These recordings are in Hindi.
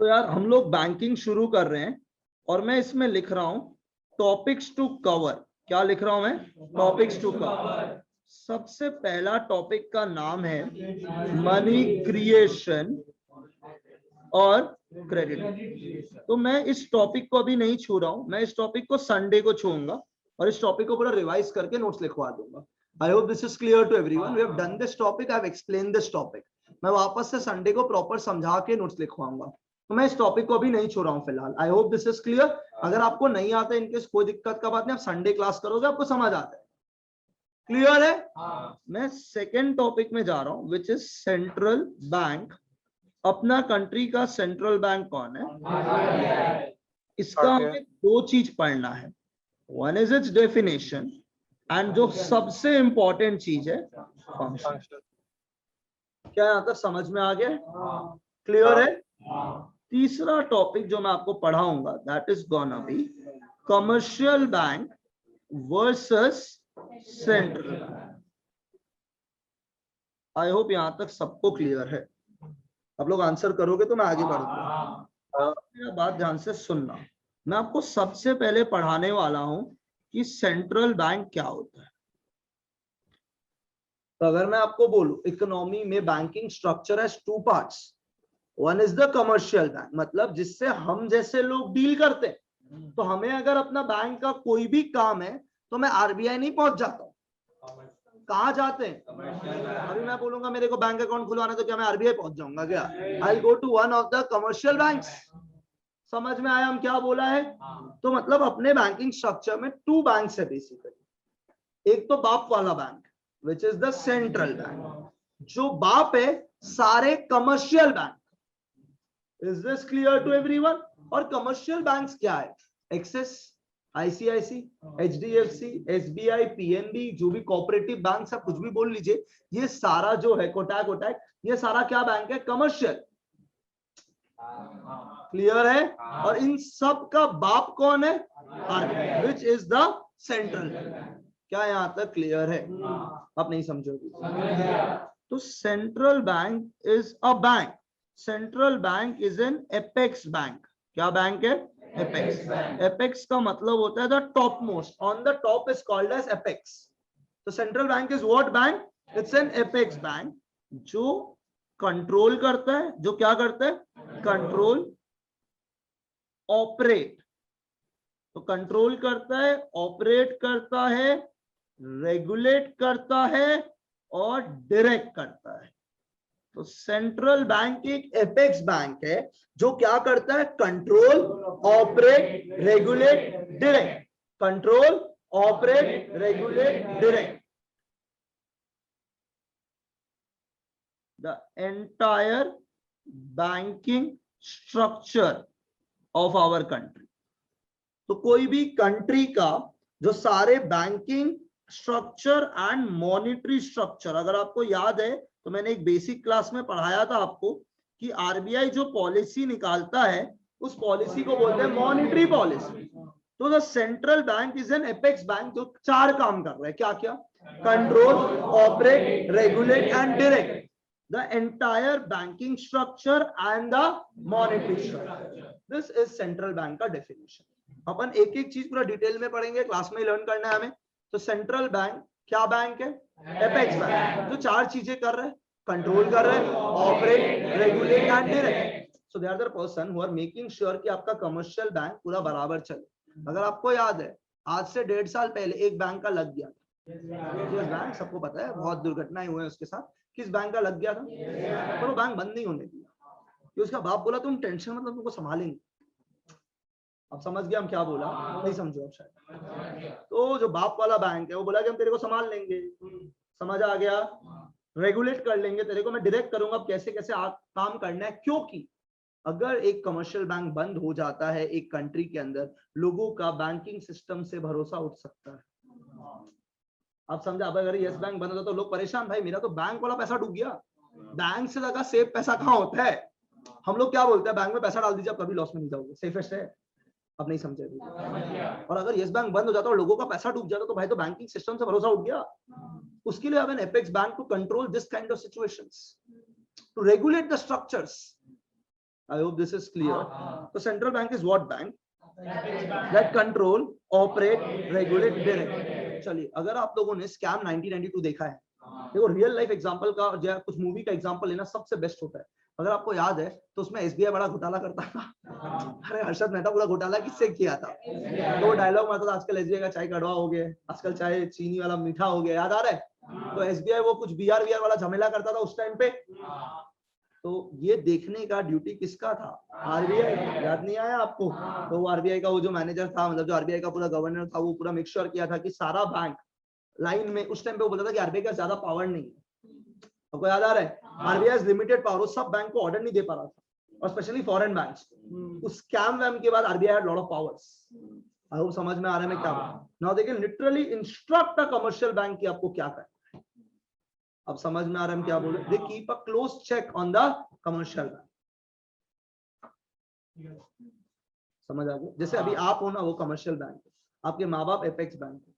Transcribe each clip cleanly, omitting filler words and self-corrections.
तो यार हम लोग बैंकिंग शुरू कर रहे हैं और मैं इसमें लिख रहा हूं टॉपिक्स टू कवर। क्या लिख रहा हूं मैं? Topics to cover. सबसे पहला टॉपिक का नाम है मनी क्रिएशन और क्रेडिट। तो मैं इस टॉपिक को अभी नहीं छू रहा हूं, मैं इस टॉपिक को संडे को छूऊंगा और इस टॉपिक को पूरा रिवाइज करके नोट्स लिखवा दूंगा। I hope this is clear to everyone. We have done this topic, I have explain this topic. मैं वापस से संडे को प्रॉपर समझा के नोट्स लिखवाऊंगा। तो मैं इस टॉपिक को अभी नहीं छोड़ रहा हूं फिलहाल। आई होप दिस इज क्लियर। अगर आपको नहीं आता इनकेस कोई दिक्कत का बात नहीं, आप संडे क्लास करोगे, आपको समझ आता है। क्लियर है? मैं सेकेंड टॉपिक में जा रहा हूं विच इज सेंट्रल बैंक। अपना कंट्री का सेंट्रल बैंक कौन है? इसका हमें दो चीज पढ़ना है। One is it's definition and जो सबसे इंपॉर्टेंट चीज है फंक्शन। क्या यहां तक समझ में आ गया? क्लियर है? तीसरा टॉपिक जो मैं आपको पढ़ाऊंगा that is gonna be commercial bank versus central bank. I hope यहां तक सबको क्लियर है। आप लोग आंसर करोगे तो मैं आगे बढ़ूंगा। मेरा बात ध्यान से सुनना। मैं आपको सबसे पहले पढ़ाने वाला हूं कि सेंट्रल बैंक क्या होता है। तो अगर मैं आपको बोलूं इकोनॉमी में banking structure has two parts. One is the commercial bank, मतलब जिससे हम जैसे लोग डील करते हैं। तो हमें अगर अपना बैंक का कोई भी काम है तो मैं आरबीआई नहीं पहुंच जाता हूं। कहां जाते हैं? अभी मैं बोलूंगा मेरे को बैंक अकाउंट खुलवाना, तो क्या मैं आरबीआई पहुंच जाऊंगा क्या? I go to one of the commercial banks. समझ में आया हम क्या बोला है? तो मतलब अपने बैंकिंग स्ट्रक्चर में टू बैंक्स है बेसिकली। एक तो बाप वाला bank which is the central bank, जो बाप है सारे commercial bank. Is this clear to everyone? और कमर्शियल बैंक्स क्या है? Axis, ICICI, HDFC, SBI, PNB, जो भी कोऑपरेटिव बैंक है, कुछ भी बोल लीजिए, ये सारा जो है कोटक, ये सारा क्या बैंक है? कमर्शियल। क्लियर है? और इन सब का बाप कौन है? RBI, which is the central bank. क्या यहां तक क्लियर है? आप नहीं समझोगे। तो central bank is a bank. Central bank is an apex bank. क्या बैंक है? एपेक्स। एपेक्स का मतलब होता है the top most, on the top is called as apex. तो central bank is what bank? It's an apex bank जो कंट्रोल करता है। जो क्या करता है? Control, operate. तो कंट्रोल करता है, ऑपरेट करता है, रेगुलेट करता है और डायरेक्ट करता है। तो सेंट्रल बैंक एक एपेक्स बैंक है जो क्या करता है? Control, operate, regulate, direct. Control, operate, regulate, direct the entire banking structure of our country. तो कोई भी कंट्री का जो सारे banking structure and monetary structure, अगर आपको याद है तो मैंने एक बेसिक क्लास में पढ़ाया था आपको कि आरबीआई जो पॉलिसी निकालता है उस पॉलिसी को बोलते हैं मॉनिटरी पॉलिसी। तो the central bank is an apex bank जो चार काम कर रहा है। क्या क्या? Control, operate, regulate and direct the entire banking structure and the monetary structure. This is central bank का डेफिनेशन। अपन एक एक चीज पूरा डिटेल में पढ़ेंगे, क्लास में लर्न करना है हमें। तो सेंट्रल बैंक क्या बैंक है? एपेक्स बैंक जो चार चीजें कर रहे हैं, कंट्रोल कर रहे हैं, operate, regulate and direct. So they are the person who are making sure कि आपका कमर्शियल बैंक पूरा बराबर चले। अगर आपको याद है आज से 1.5 साल पहले एक बैंक का लग गया था, यस बैंक, सबको पता है, बहुत दुर्घटनाएं हुए हैं उसके साथ। किस बैंक का लग गया था? पर वो बैंक बंद नहीं होने दिया कि उसका बाप बोला तुम टेंशन मतलब तुमको संभालेंगे। अब समझ गया हम क्या बोला? नहीं समझो आप शायद। तो जो बाप वाला बैंक है वो बोला कि हम तेरे को संभाल लेंगे। समझ आ गया? रेगुलेट कर लेंगे तेरे को, मैं डायरेक्ट करूंगा कैसे कैसे काम करना है। क्योंकि अगर एक कमर्शियल बैंक बंद हो जाता है एक कंट्री के अंदर, लोगों का बैंकिंग सिस्टम से भरोसा उठ सकता है। आप समझा? अब अगर यस बैंक बंद होता तो लोग परेशान, भाई मेरा तो बैंक वाला पैसा डूब गया। बैंक से ज्यादा सेफ पैसा कहाँ होता है? हम लोग क्या बोलते हैं? बैंक में पैसा डाल दीजिए, आप कभी लॉस में नहीं जाओगे, सेफेस्ट है। अब नहीं समझे? और अगर यस बैंक बंद हो जाता और लोगों का पैसा डूब जाता तो भाई तो बैंकिंग सिस्टम से भरोसा उठ गया। उसके लिए an apex bank to control this kind of situations, to regulate the structures I hope this is clear. So central bank is what bank? That control, operate, regulate, direct. चलिए, अगर आप लोगों ने स्कैम 1992 देखा है, देखो रियल लाइफ एग्जांपल का या कुछ मूवी का एग्जांपल लेना सबसे बेस्ट होता है। अगर आपको याद है तो उसमें एसबीआई बड़ा घोटाला करता था। अरे हर्षद मेहता पूरा घोटाला किससे किया था? तो डायलॉग मारता था, आजकल एसबीआई का चाय कड़वा हो गया, आजकल चाय चीनी वाला मीठा हो गया, याद आ रहा है? तो एसबीआई वो कुछ बीआर वाला झमेला करता था उस टाइम पे। तो ये देखने का ड्यूटी किसका था? आरबीआई। याद नहीं आया आपको? तो वो आरबीआई का वो जो मैनेजर था, मतलब जो आरबीआई का पूरा गवर्नर था, वो पूरा मेक श्योर किया था कि सारा बैंक लाइन में। उस टाइम पे वो बोलता था कि आरबीआई का ज्यादा पावर नहीं है, आपको याद आ रहा है? आरबीआई इज लिमिटेड पावर, सब बैंक को ऑर्डर नहीं दे पा रहा था, और स्पेशली फॉरेन बैंक्स। उस स्कैम वैम के बाद RBI had lot of powers. I hope समझ में आ रहा है मैं क्या बोल रहा हूं। Now they can literally instruct a commercial bank कि आपको क्या करना है। अब समझ में आ रहा है हम क्या बोल रहे हैं? They keep a close check on the commercial bank. समझ आ गया? जैसे अभी आप हो ना, वो कमर्शियल बैंक है, आपके माँ बाप एपेक्स बैंक है।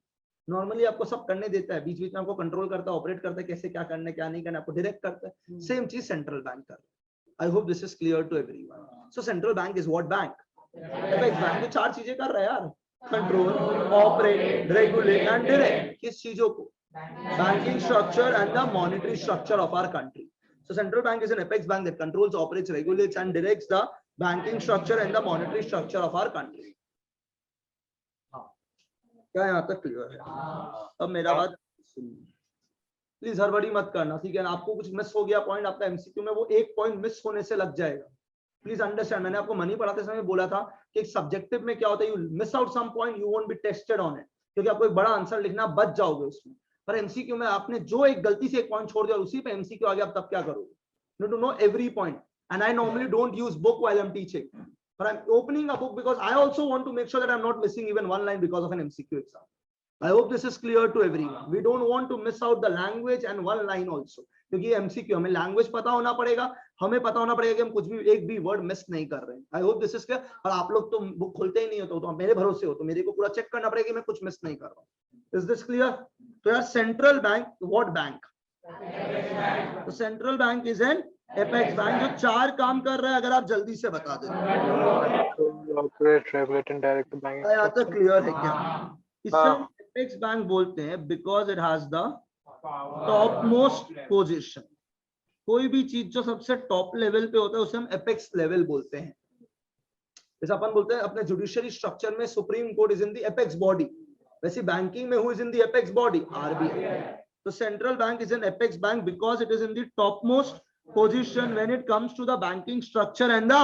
नॉर्मली आपको सब करने देता है, बीच बीच में आपको कंट्रोल करता है, ऑपरेट करता है, कैसे क्या करना है क्या नहीं करना, आपको डायरेक्ट करता है। सेम चीज सेंट्रल बैंक कर रहा है। I hope this is clear to everyone. So central bank is what bank? Apex bank जो चार चीजें कर रहा है यार, control, operate, regulate and direct. किस चीजों को? Banking structure and the monetary structure of our country. So central bank is an apex bank that controls, operates, regulates and directs the banking structure and the monetary structure of our country. क्या यहाँ तक क्लियर है? अब मेरा बात सुनिए, प्लीज हड़बड़ी मत करना, ठीक है ना? आपको कुछ मिस हो गया पॉइंट आपका एमसीक्यू में, वो एक पॉइंट मिस होने से लग जाएगा। प्लीज अंडरस्टैंड, मैंने आपको मनी पढ़ाते समय बोला था कि एक सब्जेक्टिव में क्या होता है, you miss out some point, you won't be tested on it, क्योंकि आपको एक बड़ा आंसर लिखना, बच जाओगे उसमें। पर एमसीक्यू में आपने जो एक गलती से एक पॉइंट छोड़ दिया, उसी पे एमसीक्यू आ गया, अब तब क्या करोगे? You need to know every point, and I normally don't use book while I'm teaching, but I'm opening a book because I also want to make sure that I'm not missing even one line because of an MCQ exam. I hope this is clear to everyone. We don't want to miss out the language and one line also, क्योंकि MCQ हमें language पता होना पड़ेगा, हमें पता होना पड़ेगा कि हम कुछ भी एक भी वर्ड मिस नहीं कर रहे हैं। I hope this is clear। और आप लोग तो बुक खोलते ही नहीं हो, तो मेरे भरोसे हो, तो मेरे को पूरा चेक करना पड़ेगा कि मैं कुछ मिस नहीं कर रहा हूँ। Is this clear? तो यार सेंट्रल बैंक, what bank? तो central bank is an apex bank जो चार काम कर रहा है। अगर आप जल्दी से बता दें, operate, regulate and direct bank. यहाँ तक क्लियर है क्या? इसे एपेक्स बैंक बोलते हैं because it has the top most position. कोई भी चीज जो सबसे टॉप लेवल पे होता है उसे हम एपेक्स लेवल बोलते हैं। जैसे अपन बोलते हैं अपने जुडिशियरी स्ट्रक्चर में supreme court is in the apex body, वैसे बैंकिंग में who is in the apex body? RBI. तो central bank is an apex bank because it is in the topmost position when it comes to the banking structure and the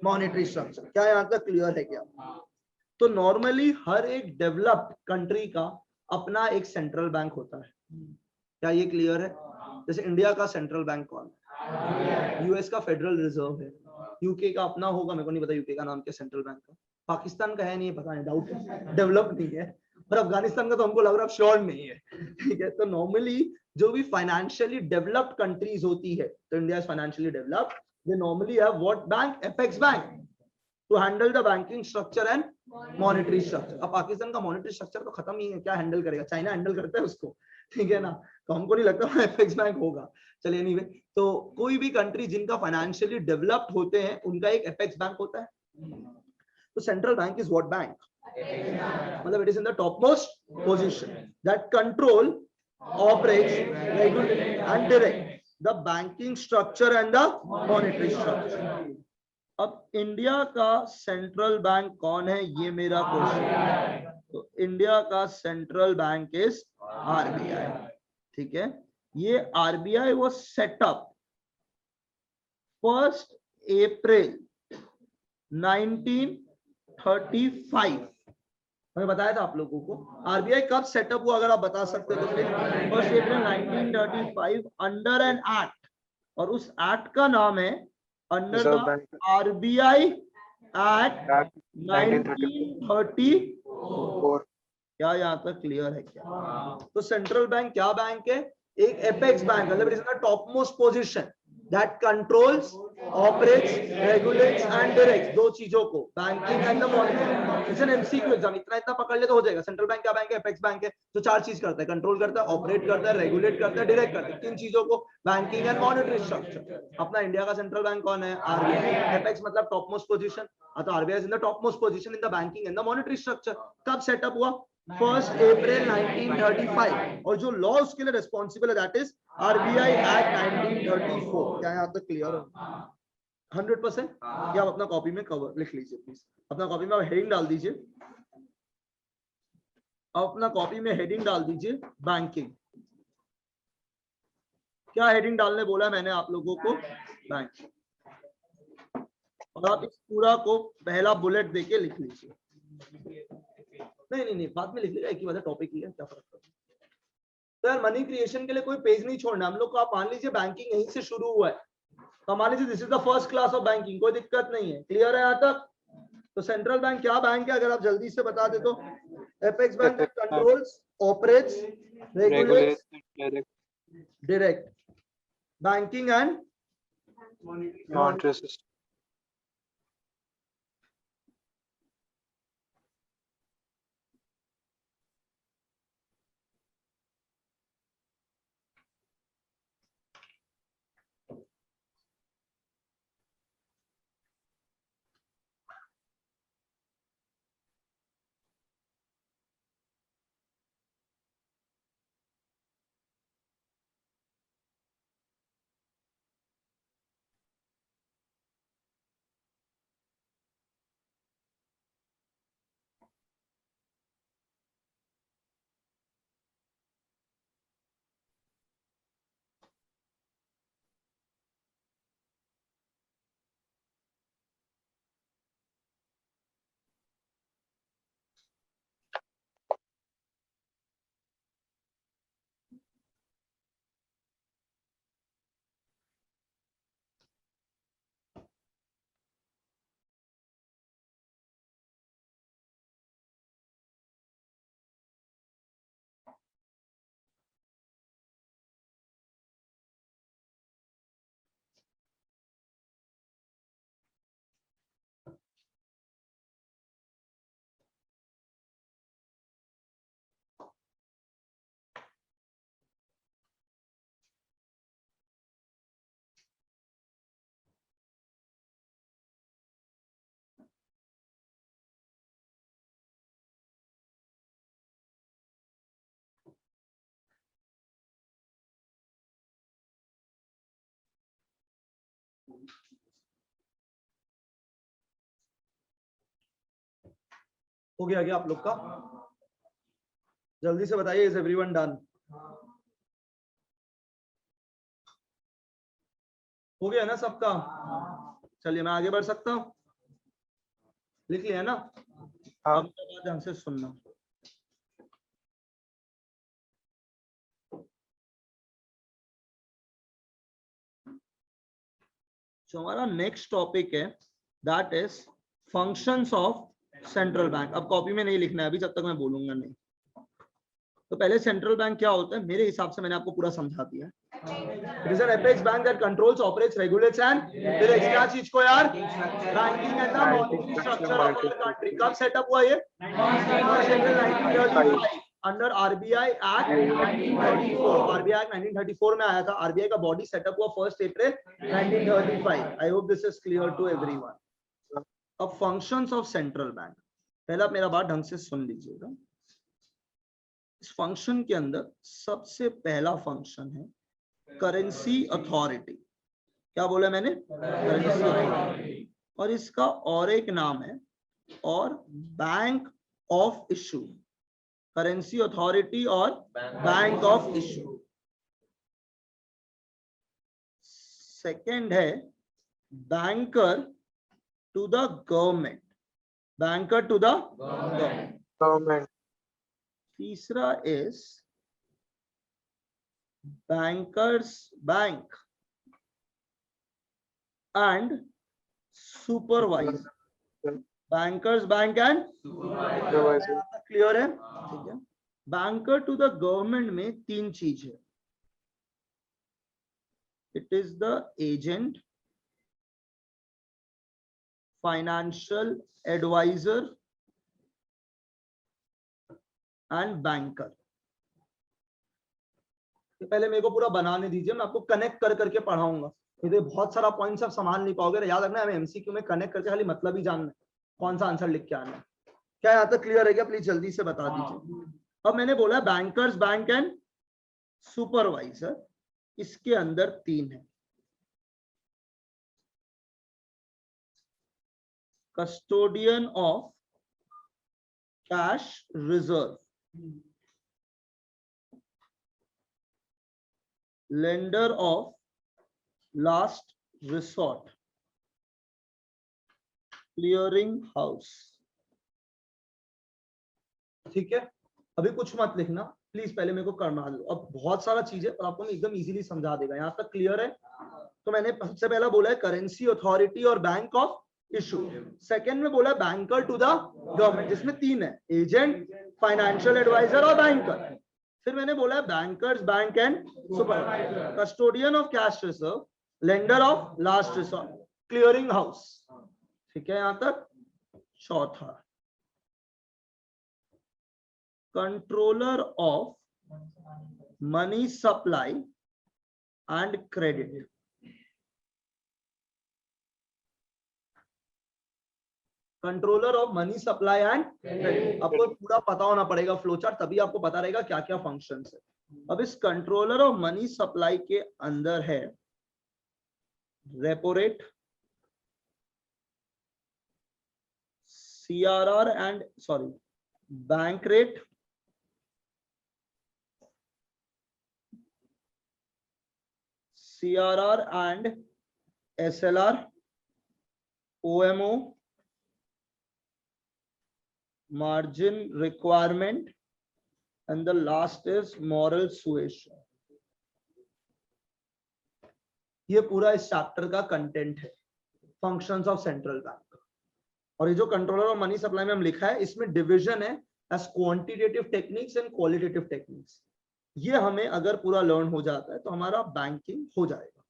monetary structure। क्या यहाँ तक क्लियर है क्या? तो नॉर्मली हर एक डेवलप्ड कंट्री का अपना एक सेंट्रल बैंक होता है। क्या ये क्लियर है? जैसे इंडिया का सेंट्रल बैंक कौन है? यूएस का फेडरल रिजर्व है। यूके का अपना होगा, मेरे को नहीं पता यूके का नाम क्या सेंट्रल बैंक का। पाकिस्तान का है नहीं, पता नहीं, डाउट है, डेवलप नहीं है। और अफगानिस्तान का तो हमको लग रहा है श्योर नहीं है, ठीक है? तो नॉर्मली जो भी फाइनेंशियली डेवलप्ड कंट्रीज होती है, तो India is financially developed, they normally have what bank? Apex bank, to handle the banking structure and monetary structure. अब पाकिस्तान का मॉनेटरी स्ट्रक्चर तो खत्म ही है, क्या हैंडल करेगा? चाइना हैंडल करता है उसको, ठीक है ना? तो हमको नहीं लगता एपेक्स बैंक होगा। चलिए एनीवे, तो कोई भी कंट्री जिनका फाइनेंशियली डेवलप्ड होते हैं उनका एक एपेक्स बैंक होता है। तो central bank is what bank? मतलब it is in the topmost position that control, operates, regulate and direct the banking structure and the monetary structure। अब इंडिया का सेंट्रल बैंक कौन है, ये मेरा क्वेश्चन है। तो इंडिया का सेंट्रल बैंक इज आरबीआई, ठीक है? ये RBI was set up 1 April 1935। मैंने बताया था आप लोगों को आरबीआई कब सेटअप हुआ, अगर आप बता सकते तो please. 1 April 1935 under an act, और उस एक्ट का नाम है अंडर द आरबीआई एक्ट 1934। क्या यहाँ तक क्लियर है क्या? तो सेंट्रल बैंक क्या बैंक है? एक एपेक्स बैंक, मतलब it is the top most position that controls, operates, regulates and directs, दो चीजों को, banking and the monitoring. It's an MCQ exam, इतना पकड़ ले तो हो जाएगा। सेंट्रल बैंक क्या बैंक है? एपेक्स बैंक है। तो चार चीज करता है, कंट्रोल करता है, ऑपरेट करता है, रेगुलेट करता है, डायरेक्ट करता है। तीन चीजों को, बैंकिंग एंड मॉनिटरी स्ट्रक्चर। अपना इंडिया का सेंट्रल बैंक कौन है? आरबीआई। एपेक्स मतलब टॉप मोस्ट पोजीशन, तो RBI is in the top most position in the banking and the monetary structure. कब सेटअप हुआ? 1 अप्रैल 1935, और जो लॉ उसके लिए रिस्पॉन्सिबल है दैट इज आरबीआई एक्ट 1934। क्या यहाँ तक क्लियर हो? 100%। क्या आप अपना कॉपी में कवर लिख लीजिए प्लीज, अपना कॉपी में आप हेडिंग डाल दीजिए, अपना कॉपी में हेडिंग डाल दीजिए बैंकिंग। क्या हेडिंग डालने बोला मैंने आप लोगों को? बैंक। और आप इस पूरा को पहला बुलेट देके लिख लीजिए। नहीं, बाद में लिख लीजिए, एक ही वजह टॉपिक ही है, क्या फर्क पड़ता है। तो यार मनी क्रिएशन के लिए कोई पेज नहीं छोड़ना हम लोग को। आप मान लीजिए बैंकिंग यहीं से शुरू हुआ है, तो मान लीजिए this is the first class of banking, कोई दिक्कत नहीं है। क्लियर है यहाँ तक? तो सेंट्रल बैंक क्या बैंक है अगर आप जल्दी से बता दे तो? Apex bank controls, operates, regulates, direct, banking and monetary system. हो गया क्या आप लोग का? जल्दी से बताइए, इज एवरीवन डन? हो गया ना सबका? चलिए मैं आगे बढ़ सकता हूँ? लिख लिया ना? हाँ। अब ढंग से सुनना। जो हमारा नेक्स्ट टॉपिक है that is functions of central bank. अब कॉपी में नहीं लिखना है अभी, जब तक मैं बोलूंगा नहीं। तो पहले सेंट्रल बैंक क्या होता है मेरे हिसाब से मैंने आपको पूरा समझा दिया। It is an apex bank that controls, operates, regulates and directs क्या चीज को यार? Banking and the monetary structure of our country. कब सेटअप हुआ ये? 1935 under RBI act 1934। RBI act 1934 में आया था। आरबीआई का बॉडी सेटअप हुआ 1 April 1935। I hope this is clear to everyone. अब फंक्शंस ऑफ सेंट्रल बैंक, पहला आप मेरा बात ढंग से सुन लीजिएगा। इस फंक्शन के अंदर सबसे पहला फंक्शन है करेंसी अथॉरिटी। क्या बोला मैंने? Currency authority. और इसका और एक नाम है और bank of issue. Currency authority और बैंक ऑफ इशू। सेकंड है banker to the government. Banker to the government. तीसरा is bankers bank and supervisor। bankers bank and supervisor। Clear है? ठीक है। बैंकर टू द गवर्नमेंट में तीन चीज है। It is the agent, financial advisor and banker. पहले मेरे को पूरा बनाने दीजिए, मैं आपको कनेक्ट कर करके पढ़ाऊंगा. ये बहुत सारा पॉइंट्स आप संभाल नहीं पाओगे. याद रखना है एमसीक्यू में कनेक्ट करके खाली मतलब ही जानना है, कौन सा आंसर लिख के आना है. क्या यहाँ तक क्लियर है क्या? प्लीज जल्दी से बता दीजिए. अब मैंने बोला बैंकर्स बैंक एंड सुपरवाइजर, इसके अंदर 3 है. Custodian of cash reserve, lender of last resort, clearing house. ठीक है, अभी कुछ मत लिखना प्लीज, पहले मेरे को करना दो. अब बहुत सारा चीज है पर आपको मैं एकदम इजीली समझा देगा. यहाँ तक क्लियर है? तो मैंने सबसे पहला बोला है करेंसी अथॉरिटी और बैंक ऑफ इशू. सेकंड में बोला बैंकर टू द गवर्नमेंट, जिसमें 3 है, एजेंट, फाइनेंशियल एडवाइजर और बैंकर. फिर मैंने बोला bankers bank and supervisor, custodian of cash reserve, lender of last resort, clearing house. ठीक है यहां तक. चौथा controller of money supply and credit. Controller of money supply and credit. आपको पूरा पता होना पड़ेगा फ्लो चार्ट, तभी आपको पता रहेगा क्या क्या फंक्शंस है. अब इस कंट्रोलर ऑफ मनी सप्लाई के अंदर है repo rate, CRR and bank rate, CRR and SLR, OMO, margin requirement, and the last is moral suasion. ये पूरा इस चैप्टर का कंटेंट है, फंक्शंस ऑफ सेंट्रल बैंक. और ये जो कंट्रोलर ऑफ मनी सप्लाई में हम लिखा है, इसमें डिवीजन है as quantitative techniques and qualitative techniques. ये हमें अगर पूरा लर्न हो जाता है तो हमारा बैंकिंग हो जाएगा.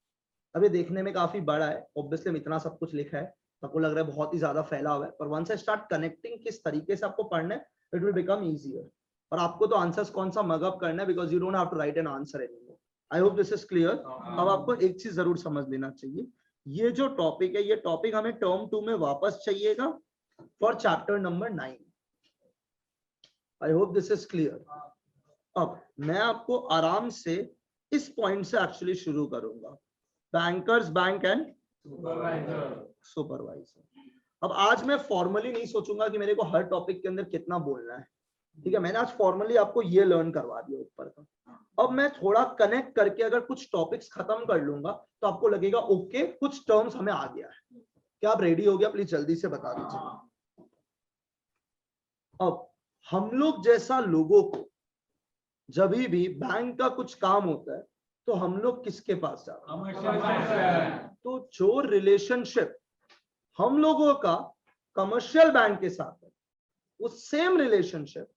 अब ये देखने में काफी बड़ा है, ऑब्वियसली इतना सब कुछ लिखा है तो आपको लग रहा है बहुत ही ज्यादा फैला हुआ है, पर वंस आई स्टार्ट कनेक्टिंग किस तरीके से आपको पढ़ना है, इट विल बिकम इजियर. और आपको तो आंसर्स कौन सा मगअप करना है, because you don't have to write an answer anymore. I hope this is clear. अब आपको एक चीज जरूर समझ लेना चाहिए, ये जो टॉपिक है, ये टॉपिक हमें टर्म 2 में वापस चाहिएगा for chapter number 9. I hope this is clear. अब मैं आपको आराम से इस पॉइंट से एक्चुअली शुरू करूंगा, बैंकर्स बैंक एंड सुपरवाइजर. अब आज मैं फॉर्मली नहीं सोचूंगा कि मेरे को हर टॉपिक के अंदर कितना बोलना है. ठीक है, मैंने आज फॉर्मली आपको ये लर्न करवा दिया ऊपर का. अब मैं थोड़ा कनेक्ट करके अगर कुछ टॉपिक्स खत्म कर लूंगा तो आपको लगेगा ओके कुछ टर्म्स हमें आ गया है. क्या आप रेडी हो गया? प्लीज जल्दी से बता दीजिए. अब हम लोग जैसा लोगों को जब भी बैंक का कुछ काम होता है तो हम लोग किसके पास जाते हैं? तो जो रिलेशनशिप हम लोगों का कमर्शियल बैंक के साथ है, वो सेम रिलेशनशिप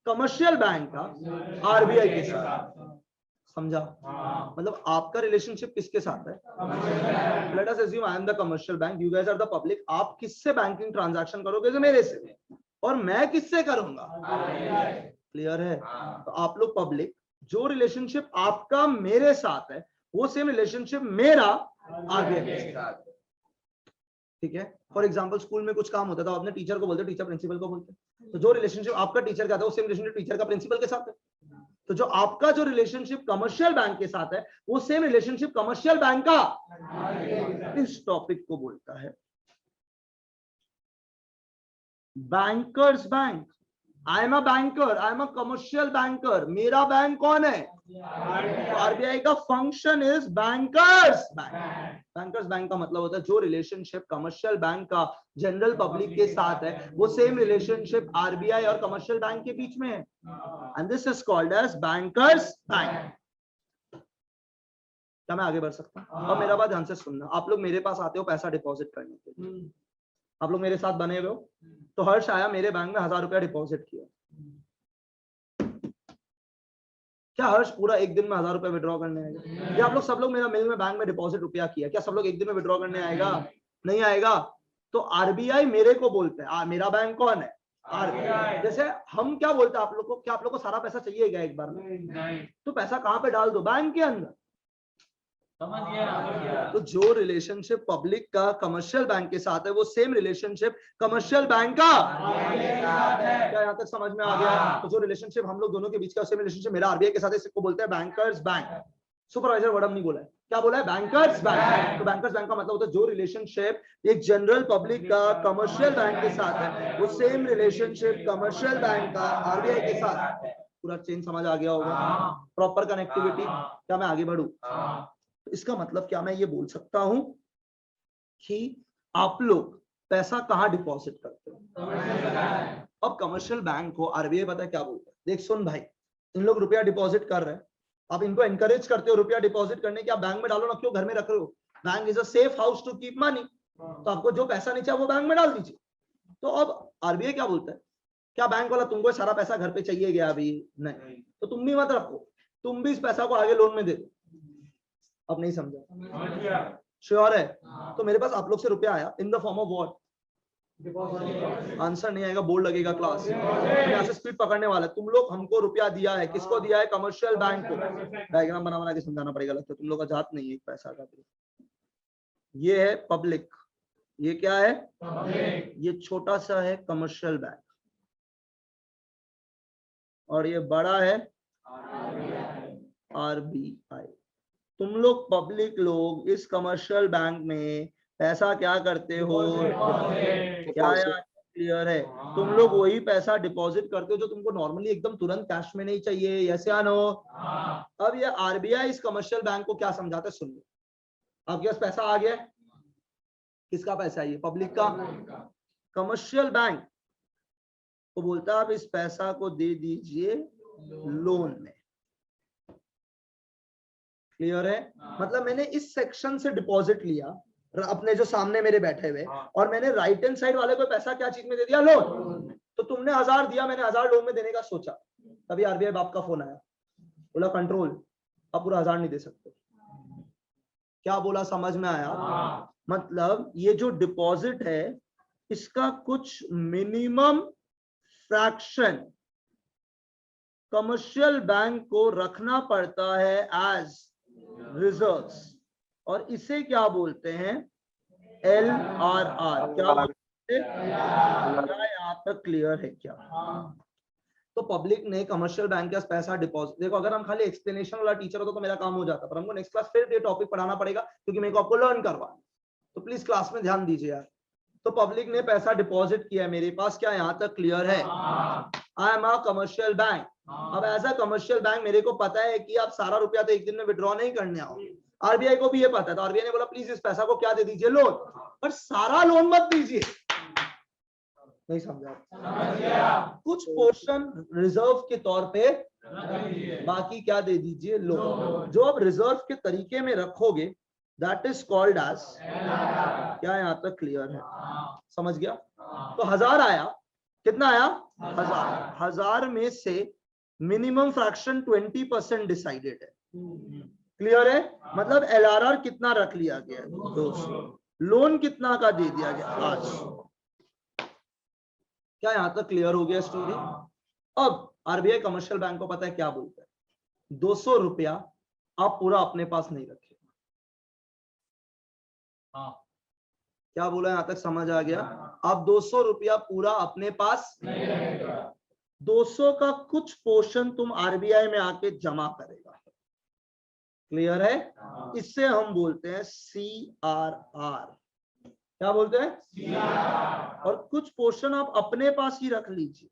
कमर्शियल बैंक का आरबीआई के साथ. समझा? मतलब आपका रिलेशनशिप किसके साथ है? Let us assume I am the commercial bank, you guys are the public. आप किससे बैंकिंग ट्रांजैक्शन करोगे? जो मेरे से. और मैं किससे करूंगा? क्लियर है? तो आप लोग पब्लिक, जो रिलेशनशिप आपका मेरे साथ है वो सेम रिलेशनशिप मेरा आगे के साथ. ठीक है, फॉर एग्जांपल स्कूल में कुछ काम होता था, आपने टीचर को बोलते, टीचर प्रिंसिपल को बोलते. तो जो रिलेशनशिप आपका टीचर का था वो सेम रिलेशनशिप टीचर का प्रिंसिपल के साथ है. तो जो आपका जो रिलेशनशिप कमर्शियल बैंक के साथ है वो सेम रिलेशनशिप कमर्शियल बैंक का. इस टॉपिक को बोलता है bankers bank. I am a banker, I am a commercial banker. मेरा बैंक कौन है? आरबीआई का function is bankers bank. Bankers bank का मतलब होता है जो रिलेशनशिप कमर्शियल बैंक का जनरल पब्लिक के साथ है वो सेम रिलेशनशिप आरबीआई और कमर्शियल बैंक के बीच में है, and this is called as bankers bank. क्या मैं आगे बढ़ सकता हूँ? अब मेरा बात ध्यान से सुनना. आप लोग मेरे पास आते हो पैसा डिपॉजिट करने के लिए, आप लोग मेरे साथ बने हुए हो. तो हर्ष आया मेरे बैंक में 1000 रुपया डिपॉजिट किया. क्या हर्ष पूरा एक दिन में 1000 रुपया विड्रॉ करने आएगा? या आप लोग सब लोग मेरा मेल में बैंक में डिपॉजिट रुपया किया, क्या सब लोग एक दिन में विड्रॉ करने आएगा? नहीं आएगा। तो आरबीआई मेरे को बोलते हैं, मेरा बैंक कौन है? आरबीआई। जैसे हम क्या बोलते हैं आप लोग को, क्या आप लोग को सारा पैसा चाहिए क्या एक बार में? नहीं। तो पैसा कहाँ पे डाल दो? बैंक के अंदर। समझ गया? तो जो रिलेशनशिप पब्लिक का कमर्शियल बैंक के साथ है, वो सेम रिलेशनशिप कमर्शियल बैंक का क्या यहाँ तक समझ में आ गया? तो जो रिलेशनशिप हम लोग दोनों के बीच का सेम रिलेशनशिप मेरा आरबीआई के साथ है, इसको बोलते हैं बैंकर्स बैंक। सुपरवाइजर वर्ड हम नहीं बोला है, क्या बोला है? Bankers bank. तो बैंकर्स बैंक का मतलब होता है जो रिलेशनशिप एक जनरल पब्लिक का कमर्शियल बैंक के साथ है, वो सेम रिलेशनशिप कमर्शियल बैंक का आरबीआई के साथ है। पूरा चेन समझ आ गया होगा? Proper connectivity. क्या मैं आगे बढ़ूं? तो इसका मतलब क्या मैं ये बोल सकता हूं कि आप लोग पैसा कहां डिपॉजिट करते हो? अब कमर्शियल बैंक को आरबीआई पता है क्या बोलता है? देख सुन भाई, इन लोग रुपया डिपॉजिट कर रहे हैं, आप इनको एनकरेज करते हो रुपया डिपॉजिट करने की, आप बैंक में डालो ना, क्यों घर में रख रहे हो? Bank is a safe house to keep money. तो आपको जो पैसा नहीं चाहिए वो बैंक में डाल दीजिए। तो अब आरबीआई क्या बोलता है? क्या बैंक वाला तुमको सारा पैसा घर पे चाहिए गया अभी? नहीं। तो तुम भी मत रखो, तुम भी इस पैसा को आगे लोन में दे दो। अब नहीं समझा? श्योर है? तो मेरे पास आप लोग से रुपया आया in the form of what? Answer नहीं आएगा, बोर्ड लगेगा क्लास में, यहाँ से स्पीड पकड़ने वाला है। तुम लोग हमको रुपया दिया है, किसको दिया है? कमर्शियल बैंक को। डायग्राम बना बना के समझाना पड़ेगा, लगता है तुम लोग का जात नहीं है पैसा का। ये है पब्लिक, ये क्या है? पब्लिक। ये छोटा सा है कमर्शियल बैंक, और ये बड़ा है आरबीआई। तुम लोग पब्लिक लोग इस कमर्शियल बैंक में पैसा क्या करते हो? क्या क्लियर है? तुम लोग वही पैसा डिपॉजिट करते हो जो तुमको नॉर्मली एकदम तुरंत कैश में नहीं चाहिए, यस या नो? अब ये आरबीआई इस कमर्शियल बैंक को क्या समझाता है, सुनिए। आपके पास पैसा आ गया, किसका पैसा है? ये पब्लिक का। कमर्शियल बैंक को बोलता है आप इस पैसा को दे दीजिए लोन में। क्लियर है? मतलब मैंने इस सेक्शन से डिपॉजिट लिया, अपने जो सामने मेरे बैठे हुए, और मैंने राइट हैंड साइड वाले को पैसा क्या चीज में दे दिया? लोन। तो तुमने 1000 दिया, मैंने 1000 लोन में देने का सोचा, तभी आरबीआई बाप का फोन आया, बोला कंट्रोल, अब पूरा 1000 नहीं दे सकते। क्या बोला? समझ में आया? मतलब ये जो डिपॉजिट है इसका कुछ मिनिमम फ्रैक्शन कमर्शियल बैंक को रखना पड़ता है एज रिजर्व्स, और इसे क्या बोलते हैं? LRR। क्या बोलते हैं? क्या यहाँ तक क्लियर है क्या? तो पब्लिक ने कमर्शियल बैंक के पैसा डिपॉजिट, देखो अगर हम खाली एक्सप्लेनेशन वाला टीचर होता तो मेरा काम हो जाता, पर हमको नेक्स्ट क्लास फिर ये टॉपिक पढ़ाना पड़ेगा क्योंकि मेरे को आपको लर्न करवाना, तो प्लीज क्लास में ध्यान दीजिए यार। तो पब्लिक ने पैसा डिपॉजिट किया है मेरे पास, क्या यहाँ तक क्लियर है? आई एम अ कमर्शियल बैंक। अब एज अ कमर्शियल बैंक मेरे को पता है कि आप सारा रुपया तो एक दिन में विड्रॉ नहीं करने आओ, आरबीआई को भी ये पता है, तो आरबीआई ने बोला प्लीज इस पैसा को क्या दे दीजिए? लोन। पर सारा लोन मत दीजिए। नहीं समझा? कुछ पोर्शन रिजर्व के तौर पे, बाकी क्या दे दीजिए? लोन। जो आप रिजर्व के तरीके में रखोगे दैट इज कॉल्ड एज, क्या यहाँ तक क्लियर है? समझ गया? तो 1000 आया, कितना आया? 1000। 1000 में से मिनिमम फ्रैक्शन 20% डिसाइडेड है। क्लियर है? मतलब LRR कितना रख लिया गया? 200। लोन कितना का दे दिया गया? 500। क्या यहां तक क्लियर हो गया स्टोरी? अब आरबीआई कमर्शियल बैंक को पता है क्या बोलता है? 200 रुपया आप पूरा अपने पास नहीं रखे। क्या बोला? यहां तक समझ आ गया? आप 200 रुपया पूरा अपने पास नहीं रहेगा, 200 का कुछ पोर्शन तुम आरबीआई में आके जमा करेगा। क्लियर है? इससे हम बोलते हैं CRR। क्या बोलते हैं? CRR। और कुछ पोर्शन आप अपने पास ही रख लीजिए,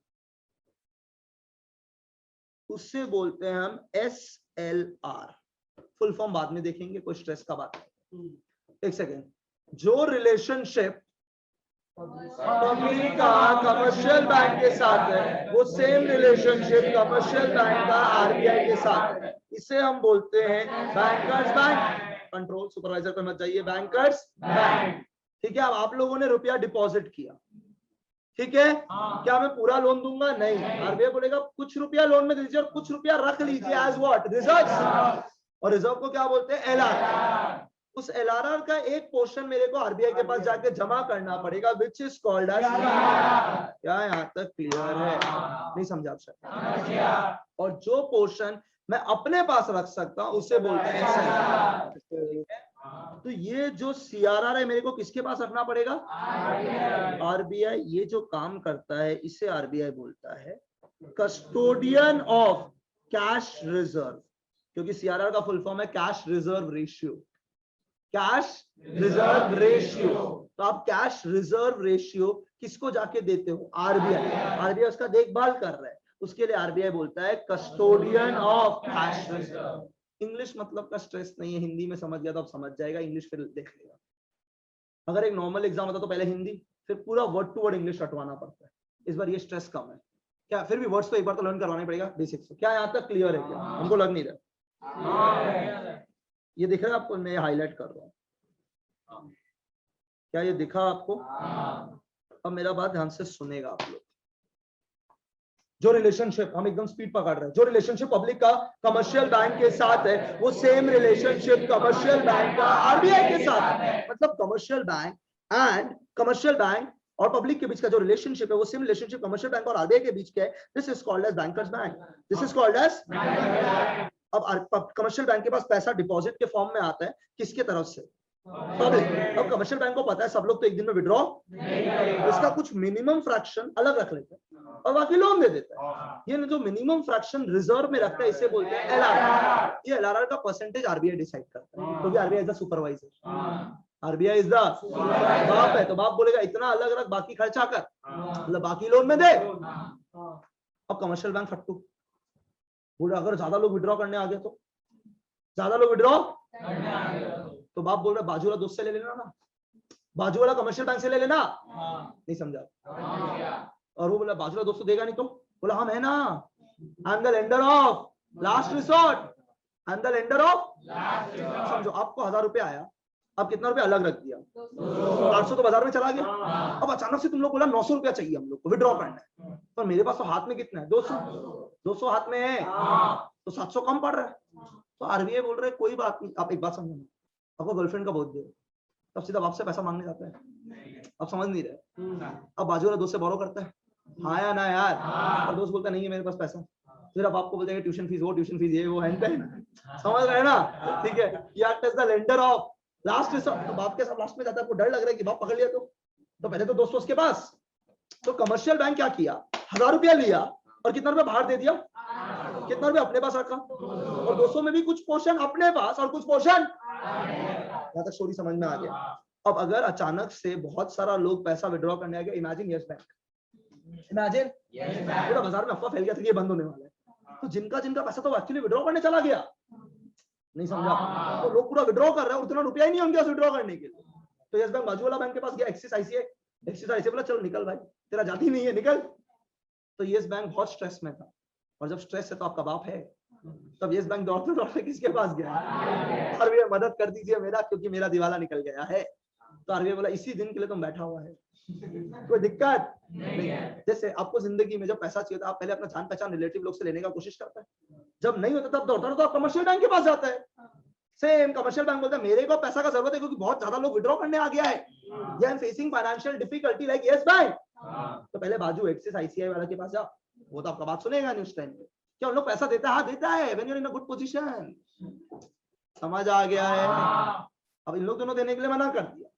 उससे बोलते हैं हम SLR। फुल फॉर्म बाद में देखेंगे, कोई स्ट्रेस का बात नहीं। एक सेकेंड। जो रिलेशनशिप पब्लिक का कमर्शियल बैंक के साथ है वो सेम रिलेशनशिप कमर्शियल बैंक का आरबीआई के साथ है, इसे हम बोलते हैं बैंकर्स बैंक। कंट्रोल सुपरवाइजर पे मत जाइए, बैंकर्स बैंक। ठीक है? अब आप लोगों ने रुपया डिपॉजिट किया, ठीक है। क्या मैं पूरा लोन दूंगा? नहीं। आरबीआई बोलेगा कुछ रुपया लोन में दे दीजिए और कुछ रुपया रख लीजिए एज व्हाट? रिजर्व। और रिजर्व को क्या बोलते हैं? एलआर। उस एलआरआर का एक पोर्शन मेरे को आरबीआई के पास जाके जमा करना पड़ेगा, विच इज कॉल्ड एज। क्या यहाँ तक क्लियर है? नहीं समझा आप सर? और जो पोर्शन मैं अपने पास रख सकता हूं उसे बोलते हैं SLR। तो ये जो सीआरआर है मेरे को किसके पास रखना पड़ेगा? आरबीआई। ये जो काम करता है इसे आरबीआई बोलता है कस्टोडियन ऑफ कैश रिजर्व, क्योंकि सीआरआर का फुल फॉर्म है cash reserve ratio. Cash reserve ratio. तो आप कैश रिजर्व रेशियो किसको जाके देते हो? आरबीआई। आरबीआई उसका देखभाल कर रहा है, उसके लिए आरबीआई बोलता है custodian of cash reserve. English मतलब का स्ट्रेस नहीं है, हिंदी में समझ गया तो आप समझ जाएगा, इंग्लिश फिर देख लेगा। अगर एक नॉर्मल एग्जाम होता तो पहले हिंदी फिर पूरा वर्ड टू वर्ड इंग्लिश रटवाना पड़ता है। इस बार ये स्ट्रेस कम है। क्या फिर भी वर्ड्स तो एक बार तो लर्न करवाना पड़ेगा बेसिक्स से। क्या यहाँ तक क्लियर है? क्या हमको लग नहीं रहा? ये दिख रहा है आपको? मैं हाईलाइट कर रहा हूँ। क्या ये दिखा आपको? अब मेरा बात ध्यान से सुनेगा आप लोग। जो रिलेशनशिप हम एकदम स्पीड पकड़ रहे हैं, जो रिलेशनशिप पब्लिक का कमर्शियल बैंक के साथ है वो सेम रिलेशनशिप कमर्शियल बैंक का आरबीआई के साथ है। मतलब कमर्शियल बैंक और पब्लिक के बीच का जो रिलेशनशिप है वो सेम रिलेशनशिप कमर्शियल बैंक और आरबीआई के बीच का है। This is called as bankers bank. This is called as. अब कमर्शियल बैंक के पास पैसा डिपॉजिट के फॉर्म में आता है, किसके तरफ से? पब्लिक। अब कमर्शियल बैंक को पता है सब लोग तो एक दिन में विड्रॉ, इसका कुछ मिनिमम फ्रैक्शन अलग रख लेते हैं और बाकी लोन दे देते हैं। ये जो मिनिमम फ्रैक्शन रिजर्व में रखता है इसे बोलते हैं एलआरआर। ये एलआरआर का परसेंटेज आरबीआई डिसाइड करता है, क्योंकि RBI is the supervisor. RBI is the बाप है, तो बाप बोलेगा इतना अलग रख, बाकी खर्चा कर, मतलब बाकी लोन में दे। अब कमर्शियल बैंक फट्टू बोले अगर ज्यादा लोग विड्रॉ करने आ गए तो, ज्यादा लोग विड्रॉ तो बाप बोल रहा बाजू वाला दोस्त से ले लेना ना, बाजू वाला कमर्शियल बैंक से ले लेना। नहीं समझा? और वो बोला बाजू वाला दोस्त तो देगा नहीं, तो बोला हम है ना, आई am the lender of last resort, I am the lender of. समझो आपको 1000 रुपया आया, अब कितना रुपया अलग रख दिया? 800 तो बाजार में चला गया। अब अचानक से तुम लोग बोला 900 रुपया चाहिए हम लोग को विड्रॉ करना है, पर मेरे पास तो हाथ में कितना है? 200 हाथ में है, तो 700 कम पड़ रहा है। तो आरबीआई बोल रहे कोई बात नहीं। आप एक बात समझो, आपको गर्लफ्रेंड का बहुत दे, तब सीधा बाप से पैसा मांगने जाता है, आप समझ नहीं रहे। अब बाजू वाला दोस्त से बोरो करता है, हाँ या ना यार, और दोस्त बोलता नहीं है मेरे पास पैसा, फिर अब आपको बोलते हैं ट्यूशन फीस, वो ट्यूशन फीस, ये वो है, समझ रहे ना? ठीक है, you act as the lender of last resort. तो बाप के साथ लास्ट में जाता है, आपको डर लग रहा है कि बाप पकड़ लिया तो पहले तो दोस्तों उसके पास। तो कमर्शियल बैंक क्या किया? 1000 रुपया लिया और कितना रुपया बाहर दे दिया, कितना रुपया अपने पास रखा, और 200 में भी कुछ पोर्शन अपने पास और कुछ पोर्शन। यहाँ तक स्टोरी समझ में आ गया? अब अगर अचानक से बहुत सारा लोग पैसा विड्रॉ करने आ गया, इमेजिन यस बैंक, इमेजिन पूरा बाजार में अफवाह फैल गया था कि ये बंद होने वाला है, तो जिनका पैसा तो एक्चुअली विड्रॉ करने चला गया, नहीं समझा? तो लोग पूरा विड्रॉ कर रहे हैं, उतना रुपया ही नहीं उनके पास विड्रॉ करने के लिए। तो यस बैंक बाजू वाला बैंक के पास गया, एक्सिस आईसीआई बोला चलो निकल भाई, तेरा जाती नहीं है, निकल। तो यस बैंक बहुत स्ट्रेस में था, और जब स्ट्रेस है तो आपका बाप है, तब यस बैंक दौड़ते दौड़ते किसके पास गया? आरबीआई मदद कर दीजिए मेरा, क्योंकि मेरा दिवाला निकल गया है। तो आरबीआई बोला इसी दिन के लिए तुम बैठा हुआ है, कोई दिक्कत नहीं। जैसे आपको जिंदगी में जब पैसा चाहिए तो आप पहले अपना जान पहचान रिलेटिव लोग से लेने का कोशिश करता है, जब नहीं होता तब दौड़ता तो आप कमर्शियल बैंक के पास जाता है। सेम कमर्शियल बैंक बोलता है मेरे को पैसा का जरूरत है क्योंकि बहुत ज्यादा लोग विड्रॉ करने आ गया है, I am facing financial difficulty like yes bank. तो पहले बाजू एक्सिस आईसीआई वाला के पास जाओ, वो तो आपका बात सुनेगा नहीं उस टाइम पे। क्या उन लोग पैसा देता है? हाँ देता है, when you are in a good position. समझ आ गया है? अब इन लोग दोनों देने के लिए मना कर दिया,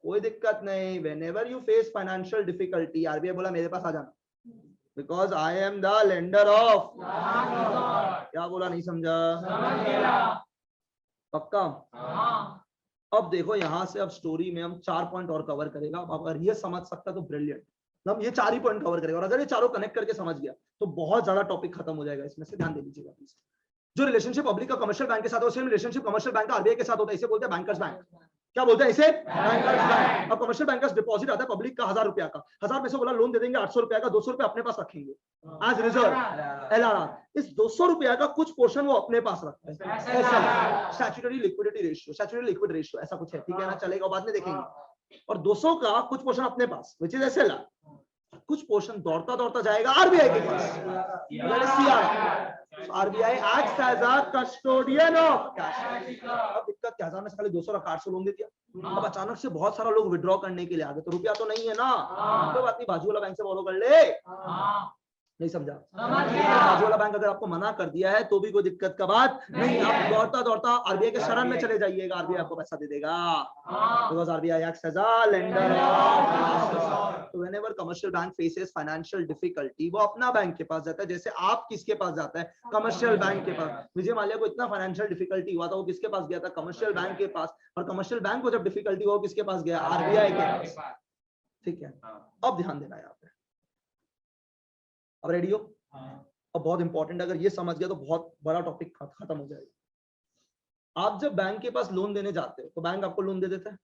कोई दिक्कत नहीं, whenever you face financial difficulty, RBI बोला मेरे पास आ जाना, because I am the lender of. क्या बोला? नहीं समझा? पक्का? अब देखो यहाँ से, अब स्टोरी में हम 4 पॉइंट और कवर करेगा। अब अगर ये समझ सकता तो ब्रिलियंट, हम ये 4 ही पॉइंट कवर करेगा, और अगर ये चारों कनेक्ट करके समझ गया तो बहुत ज्यादा टॉपिक खत्म हो जाएगा इसमें से। ध्यान दे लीजिएगा प्लीज। जो रिलेशनशिप पब्लिक का कमर्शियल बैंक के साथ, सेम रिलेशनशिप कमर्शियल बैंक का आरबीआई के साथ होता है, इसे बोलते हैं बैंकर्स बैंक। क्या बोलते हैं इसे? Bankers bank. अब कमर्शियल बैंकर्स डिपॉजिट आता है पब्लिक का 1000 रुपया का, 1000 में से बोला लोन दे देंगे 800 रुपया का, 200 रुपया अपने पास रखेंगे एज रिजर्व एलआरआर। इस 200 रुपया का कुछ पोर्शन वो अपने पास रखते हैं, statutory liquidity ratio, statutory liquid ratio ऐसा कुछ है, ठीक है ना? चलेगा, बाद में देखेंगे। और 200 का कुछ पोर्शन अपने पास, व्हिच इज एसएलआर। कुछ पोर्शन दौड़ता दौड़ता जाएगा आरबीआई के पास। RBI acts as a custodian of cash. अब दिक्कत क्या, अचानक से खाली 200 रख 800 लोन दे दिया, अब अचानक से बहुत सारा लोग विड्रॉ करने के लिए आ गए, तो रुपया तो नहीं है ना, कोई बात नहीं, बाजू वाला बैंक से बोरो कर ले। नहीं समझा? बाजू वाला बैंक अगर आपको मना कर दिया है तो भी कोई दिक्कत का बात नहीं, आप दौड़ता दौड़ता आरबीआई के शरण में चले जाइएगा, आरबीआई आपको पैसा दे देगा, because RBI acts as a lender of. तो whenever commercial bank faces financial difficulty, वो अपना बैंक के पास जाता है, जैसे आप किसके पास जाता है, कमर्शियल बैंक के पास। विजय माल्या को इतना फाइनेंशियल डिफिकल्टी हुआ था, वो किसके पास गया था, कमर्शियल बैंक के पास, और कमर्शियल बैंक को जब डिफिकल्टी हुआ किसके पास गया, आरबीआई के पास। ठीक है, अब ध्यान देना यहाँ पे, अब रेडी हो? अब बहुत इंपॉर्टेंट, अगर ये समझ गया तो बहुत बड़ा टॉपिक खत्म हो जाएगा। आप जब बैंक के पास लोन देने जाते हो तो बैंक आपको लोन दे देता है,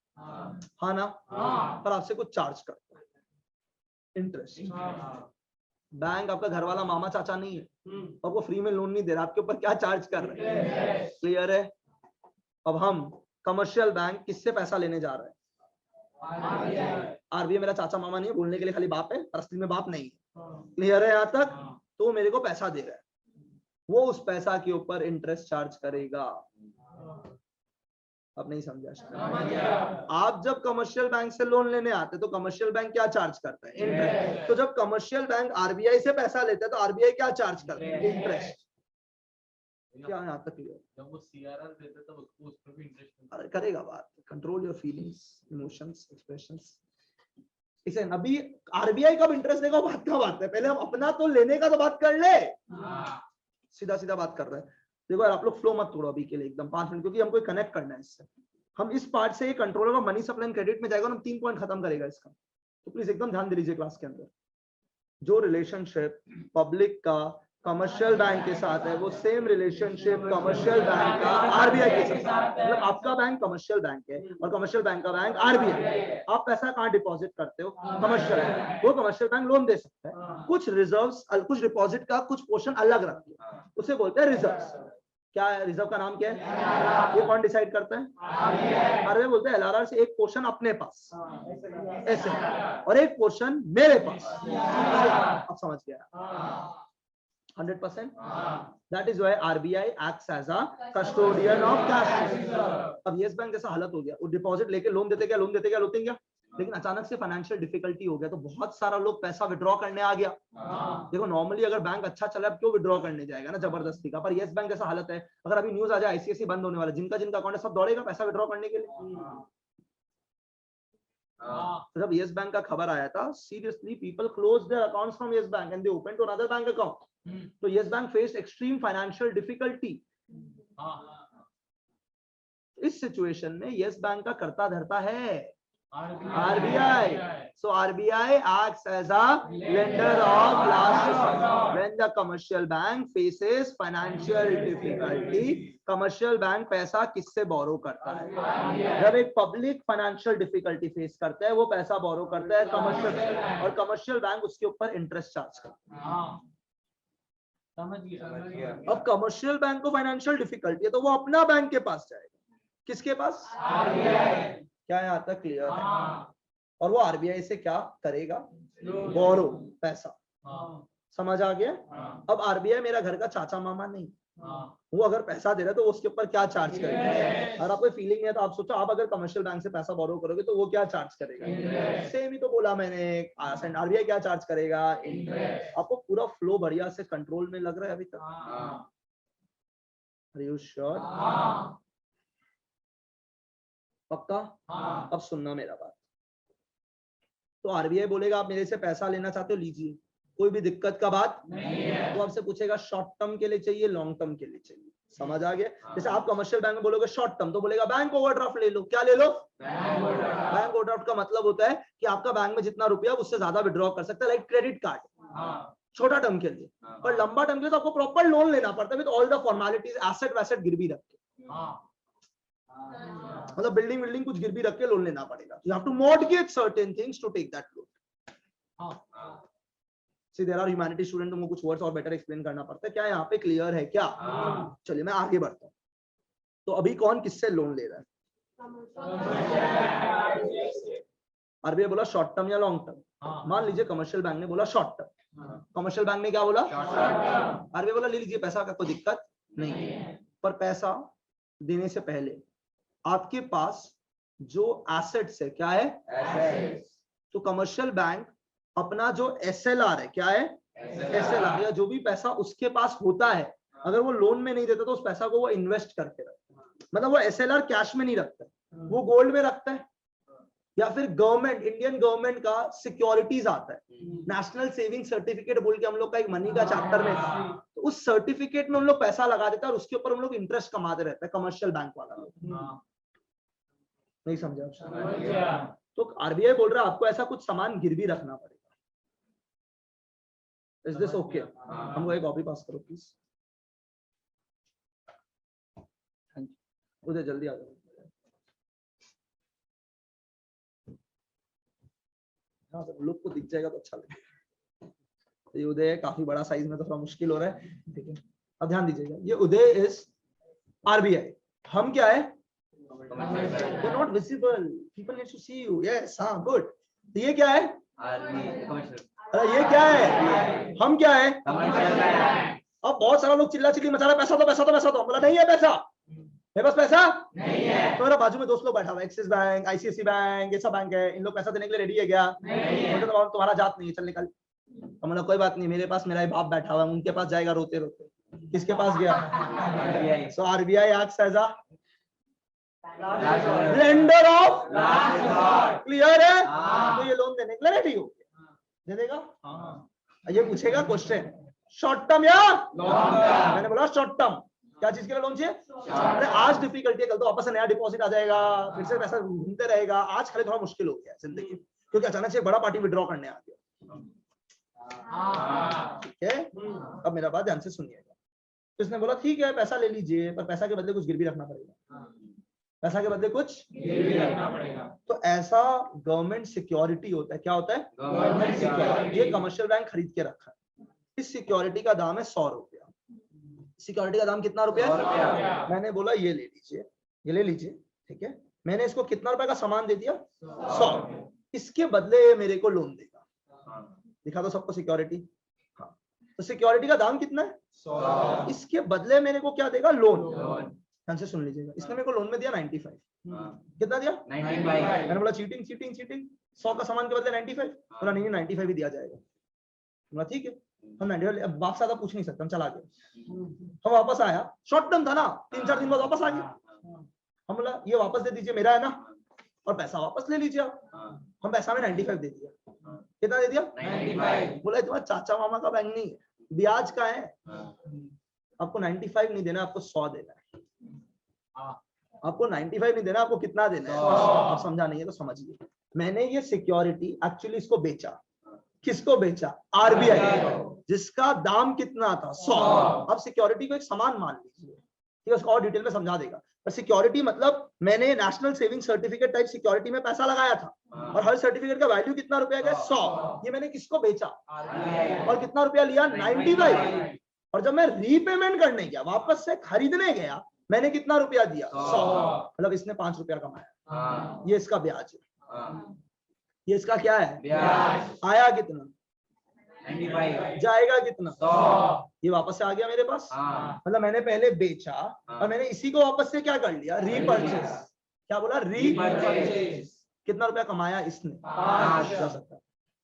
हाँ ना, पर आपसे कुछ चार्ज करता है, इंटरेस्ट। बैंक आपका घर वाला मामा चाचा नहीं है, आपको फ्री में लोन नहीं दे रहा, आपके ऊपर क्या चार्ज कर रहे हैं, क्लियर है? अब हम कमर्शियल बैंक किससे पैसा लेने जा रहे हैं, आरबीआई मेरा चाचा मामा नहीं है, बोलने के लिए खाली बाप है, असली में बाप नहीं है, क्लियर है यहाँ तक? तो मेरे को पैसा दे रहा है, वो उस पैसा के ऊपर इंटरेस्ट चार्ज करेगा। अब नहीं समझा शायद? आप जब कमर्शियल बैंक से लोन लेने आते तो कमर्शियल बैंक क्या चार्ज करता है, इंटरेस्ट। तो जब कमर्शियल बैंक आरबीआई से पैसा लेता है तो आरबीआई क्या चार्ज करता है, इंटरेस्ट। क्या यहाँ तक क्लियर? जब वो सीआरआर देते तो उसको उस पर भी इंटरेस्ट करेगा बात, control your feelings, emotions, expressions. इसे अभी आरबीआई कब इंटरेस्ट देगा बात का बात है, पहले हम अपना तो लेने का तो बात कर ले, सीधा सीधा बात कर रहे हैं। देखो यार, आप लोग फ्लो मत तोड़ो अभी के लिए, एकदम 5 मिनट, क्योंकि हमको कनेक्ट करना है इससे। हम इस पार्ट से controller of money supply and credit में जाएगा, हम 3 पॉइंट खत्म करेगा इसका, तो प्लीज एकदम ध्यान दे लीजिए क्लास के अंदर। जो रिलेशनशिप पब्लिक का कमर्शियल बैंक के साथ है, वो सेम रिलेशनशिप कमर्शियल बैंक का आरबीआई के साथ, मतलब आपका बैंक कमर्शियल बैंक है और कमर्शियल बैंक का बैंक आरबीआई। आप पैसा कहाँ डिपॉजिट करते हो, कमर्शियल बैंक, वो कमर्शियल बैंक लोन दे सकता है, कुछ रिजर्व्स, कुछ डिपॉजिट का कुछ पोर्शन अलग रखते हैं, उसे बोलते हैं रिजर्व्स। क्या है रिजर्व का नाम, क्या है, ये कौन डिसाइड करता है, आरबीआई बोलते हैं एलआरआर से एक पोर्शन अपने पास ऐसे और एक पोर्शन मेरे पास। अब समझ गया 100%? That is why RBI acts as a custodian of cash. अब येस बैंक जैसा हालत हो गया, वो डिपॉजिट लेके लोन देते क्या, लेकिन अचानक से फाइनेंशियल डिफिकल्टी हो गया तो बहुत सारा लोग पैसा विड्रॉ करने आ गया। देखो नॉर्मली अगर बैंक अच्छा चला अब क्यों विड्रॉ करने जाएगा ना जबरदस्ती का, पर येस बैंक जैसा हालत है, अगर अभी न्यूज आ जाए आईसीआईसी बंद होने वाला, जिनका अकाउंट है सब दौड़ेगा पैसा विड्रॉ करने के लिए। तो जब येस बैंक का खबर आया था, seriously people close their accounts from Yes Bank and they open to another bank account. तो Yes Bank faced extreme financial difficulty. इस सिचुएशन में येस बैंक का कर्ता धरता है RBI. So RBI acts as a lender of last resort. When the commercial bank faces financial difficulty, commercial bank पैसा किससे बोरो करता है, जब एक पब्लिक फाइनेंशियल डिफिकल्टी फेस करता है वो पैसा बोरो करता है कमर्शियल, और कमर्शियल बैंक उसके ऊपर इंटरेस्ट चार्ज करता है। समझ गया। अब कमर्शियल बैंक को फाइनेंशियल डिफिकल्टी है तो वो अपना बैंक के पास जाएगा, किसके पास, क्या यहाँ तक क्लियर है? और वो आरबीआई से क्या करेगा, बोरो पैसा। समझ आ गया? अब आरबीआई मेरा घर का चाचा मामा नहीं, वो अगर पैसा दे रहा है तो उसके ऊपर क्या चार्ज करेगा। और आपको फीलिंग है तो आप सोचो आप अगर कमर्शियल बैंक से पैसा बोरो करोगे तो वो क्या चार्ज करेगा, सेम ही तो बोला मैंने, आरबीआई क्या चार्ज करेगा, इंटरेस्ट। आपको पूरा फ्लो बढ़िया से कंट्रोल में लग रहा है अभी तक? Are you sure? पक्का? अब सुनना मेरा बात। तो आरबीआई बोलेगा आप मेरे से पैसा लेना चाहते हो लीजिए, कोई भी दिक्कत का बात नहीं है। तो आपसे पूछेगा शॉर्ट टर्म के लिए चाहिए, लॉन्ग टर्म के लिए चाहिए। समझ आ गया? जैसे आप कमर्शियल बैंक में बोलोगे शॉर्ट टर्म तो बोलेगा बैंक ओवरड्राफ्ट ले लो। क्या ले लो? बैंक ओवरड्राफ्ट का मतलब होता है कि आपका बैंक में जितना रुपया उससे ज्यादा विड्रॉ कर सकता है, लाइक क्रेडिट कार्ड, छोटा टर्म के लिए। पर लंबा टर्म के लिए तो आपको प्रॉपर लोन लेना पड़ता है with all the formalities, asset वैसेट गिरवी रख के, मतलब बिल्डिंग कुछ गिरवी रख के लोन लेना पड़ेगा। You have to mortgage certain things to take that loan. See, there are humanity student, तुमको कुछ वर्ड्स और बेटर एक्सप्लेन करना पड़ता है। क्या यहाँ पे क्लियर है क्या? चलिए मैं आगे बढ़ता हूँ। तो अभी कौन किससे लोन ले रहा है? आरबीआई बोला शॉर्ट टर्म या लॉन्ग टर्म, मान लीजिए कमर्शियल बैंक ने बोला शॉर्ट टर्म, कमर्शियल बैंक ने क्या बोला, आरबीआई बोला ले लीजिए पैसा का कोई दिक्कत नहीं है, पर पैसा देने से पहले आपके पास जो एसेट्स है क्या है, तो कमर्शियल बैंक अपना जो एसएलआर है क्या है, एसएलआर या जो भी पैसा उसके पास होता है, अगर वो लोन में नहीं देता तो उस पैसा को वो इन्वेस्ट करके रखता है, मतलब वो एसएलआर कैश में नहीं रखता है, वो गोल्ड में रखता है, या फिर गवर्नमेंट इंडियन गवर्नमेंट का सिक्योरिटीज आता है, नेशनल सेविंग सर्टिफिकेट बोल के हम लोग का एक मनी का चैप्टर में, तो उस सर्टिफिकेट में हम लोग पैसा लगा देते हैं और उसके ऊपर हम लोग इंटरेस्ट कमाते रहते हैं, कमर्शियल बैंक वाला लोग। नहीं समझा? तो आरबीआई बोल रहा है आपको ऐसा कुछ सामान गिरवी रखना पड़ेगा। Is this okay? हमको एक कॉपी पास करो प्लीज। उधर जल्दी आ जाओ। हाँ सब लोग को दिख जाएगा तो अच्छा लगेगा। तो ये उदय काफी बड़ा साइज में तो थोड़ा मुश्किल हो रहा है, ठीक है। अब ध्यान दीजिएगा, ये उदय इज आरबीआई, हम क्या है, you're not visible, people need to see you, yes, हाँ good। तो ये क्या है, अरे ये क्या है, हम क्या है, अब बहुत सारा लोग चिल्ला चिल्ली मचा रहे पैसा दो पैसा दो पैसा दो, बोला नहीं है पैसा, मेरे पास पैसा नहीं है। तो मेरा बाजू में दोस्त लोग बैठा हुआ है, एक्सिस बैंक, आईसीआईसी बैंक, ये सब बैंक है, इन लोग पैसा देने के लिए रेडी है क्या, नहीं। तो तुम्हारा जात नहीं है, चल निकल। तो मतलब कोई बात नहीं, मेरे पास मेरा बाप बैठा हुआ है, उनके पास जाएगा रोते रोते। किसके पास गया, so RBI acts as a lender of, clear है? तो ये लोन देने के लिए रेडी हो गया, दे देगा। ये पूछेगा क्वेश्चन शॉर्ट टर्म या लॉन्ग टर्म, मैंने बोला शॉर्ट टर्म। क्या चीज के लिए लोन चाहिए, अरे आज डिफिकल्टी है, कल तो वापस से नया डिपॉजिट आ जाएगा, फिर से पैसा घूमते रहेगा। आज खाली थोड़ा मुश्किल हो गया जिंदगी, क्योंकि अचानक से एक बड़ा पार्टी विड्रॉ करने आ गया, ठीक है। अब मेरा बात ध्यान से सुनिएगा। तो इसने बोला ठीक है पैसा ले लीजिए, पर पैसा के बदले कुछ गिरवी रखना पड़ेगा, पैसा के बदले कुछ गिरवी रखना पड़ेगा। तो ऐसा गवर्नमेंट सिक्योरिटी होता है, क्या होता है, गवर्नमेंट सिक्योरिटी। ये कमर्शियल बैंक खरीद के रखा है, इस सिक्योरिटी का दाम है 100 रुपया। सिक्योरिटी का दाम कितना रुपया, मैंने बोला ये ले लीजिए, ये ले लीजिए, ठीक है। मैंने इसको कितना रुपए का सामान दे दिया, 100, इसके बदले मेरे को लोन देगा। दिखा दो सबको सिक्योरिटी, हाँ। तो सिक्योरिटी का दाम कितना है, 100, इसके बदले मेरे को क्या देगा, लोन। ध्यान से सुन लीजिएगा, इसने मेरे को लोन में दिया 95, कितना दिया 95। मैंने बोला चीटिंग चीटिंग चीटिंग, 100 का सामान के बदले 95, बोला नहीं 95 ही दिया जाएगा। बोला ठीक है, हम 95 अब वापस आधा पूछ नहीं सकते, हम चला गए। हम वापस आया, शॉर्ट टर्म था ना, 3-4 दिन बाद वापस आ गया। हम बोला ये वापस दे दीजिए, मेरा है ना, और पैसा वापस ले लीजिए आप। हम पैसा में 95 दे दिया, कितना दे दिया 95। बोला तुम्हारा चाचा मामा का बैंक नहीं है, ब्याज का है, आपको 95 नहीं देना, आपको 100 देना है। आपको 95 नहीं देना, आपको कितना देना है, आप समझा नहीं है तो समझिए। मैंने ये सिक्योरिटी एक्चुअली इसको बेचा, किसको बेचा, आरबीआई, जिसका दाम कितना था 100। अब सिक्योरिटी को एक सामान मान लीजिए, ठीक है, उसको और डिटेल में समझा देगा। पर सिक्योरिटी मतलब मैंने national saving certificate type security में पैसा लगाया था, और हर सर्टिफिकेट का वैल्यू कितना रुपया का, 100। ये मैंने किसको बेचा, और कितना रुपया लिया, 95। और जब मैं रीपेमेंट करने गया, वापस से खरीदने गया, मैंने कितना रुपया दिया, 100। मतलब इसने 5 रुपया कमाया, ये इसका ब्याज है। ये इसका क्या है, ब्याज। आया कितना, 95, जाएगा कितना, 100। ये वापस से आ गया मेरे पास, मतलब मैंने पहले बेचा और मैंने इसी को वापस से क्या कर लिया, रीपर्चेस। क्या बोला, रीपर्चेस। कितना रुपया कमाया इसने,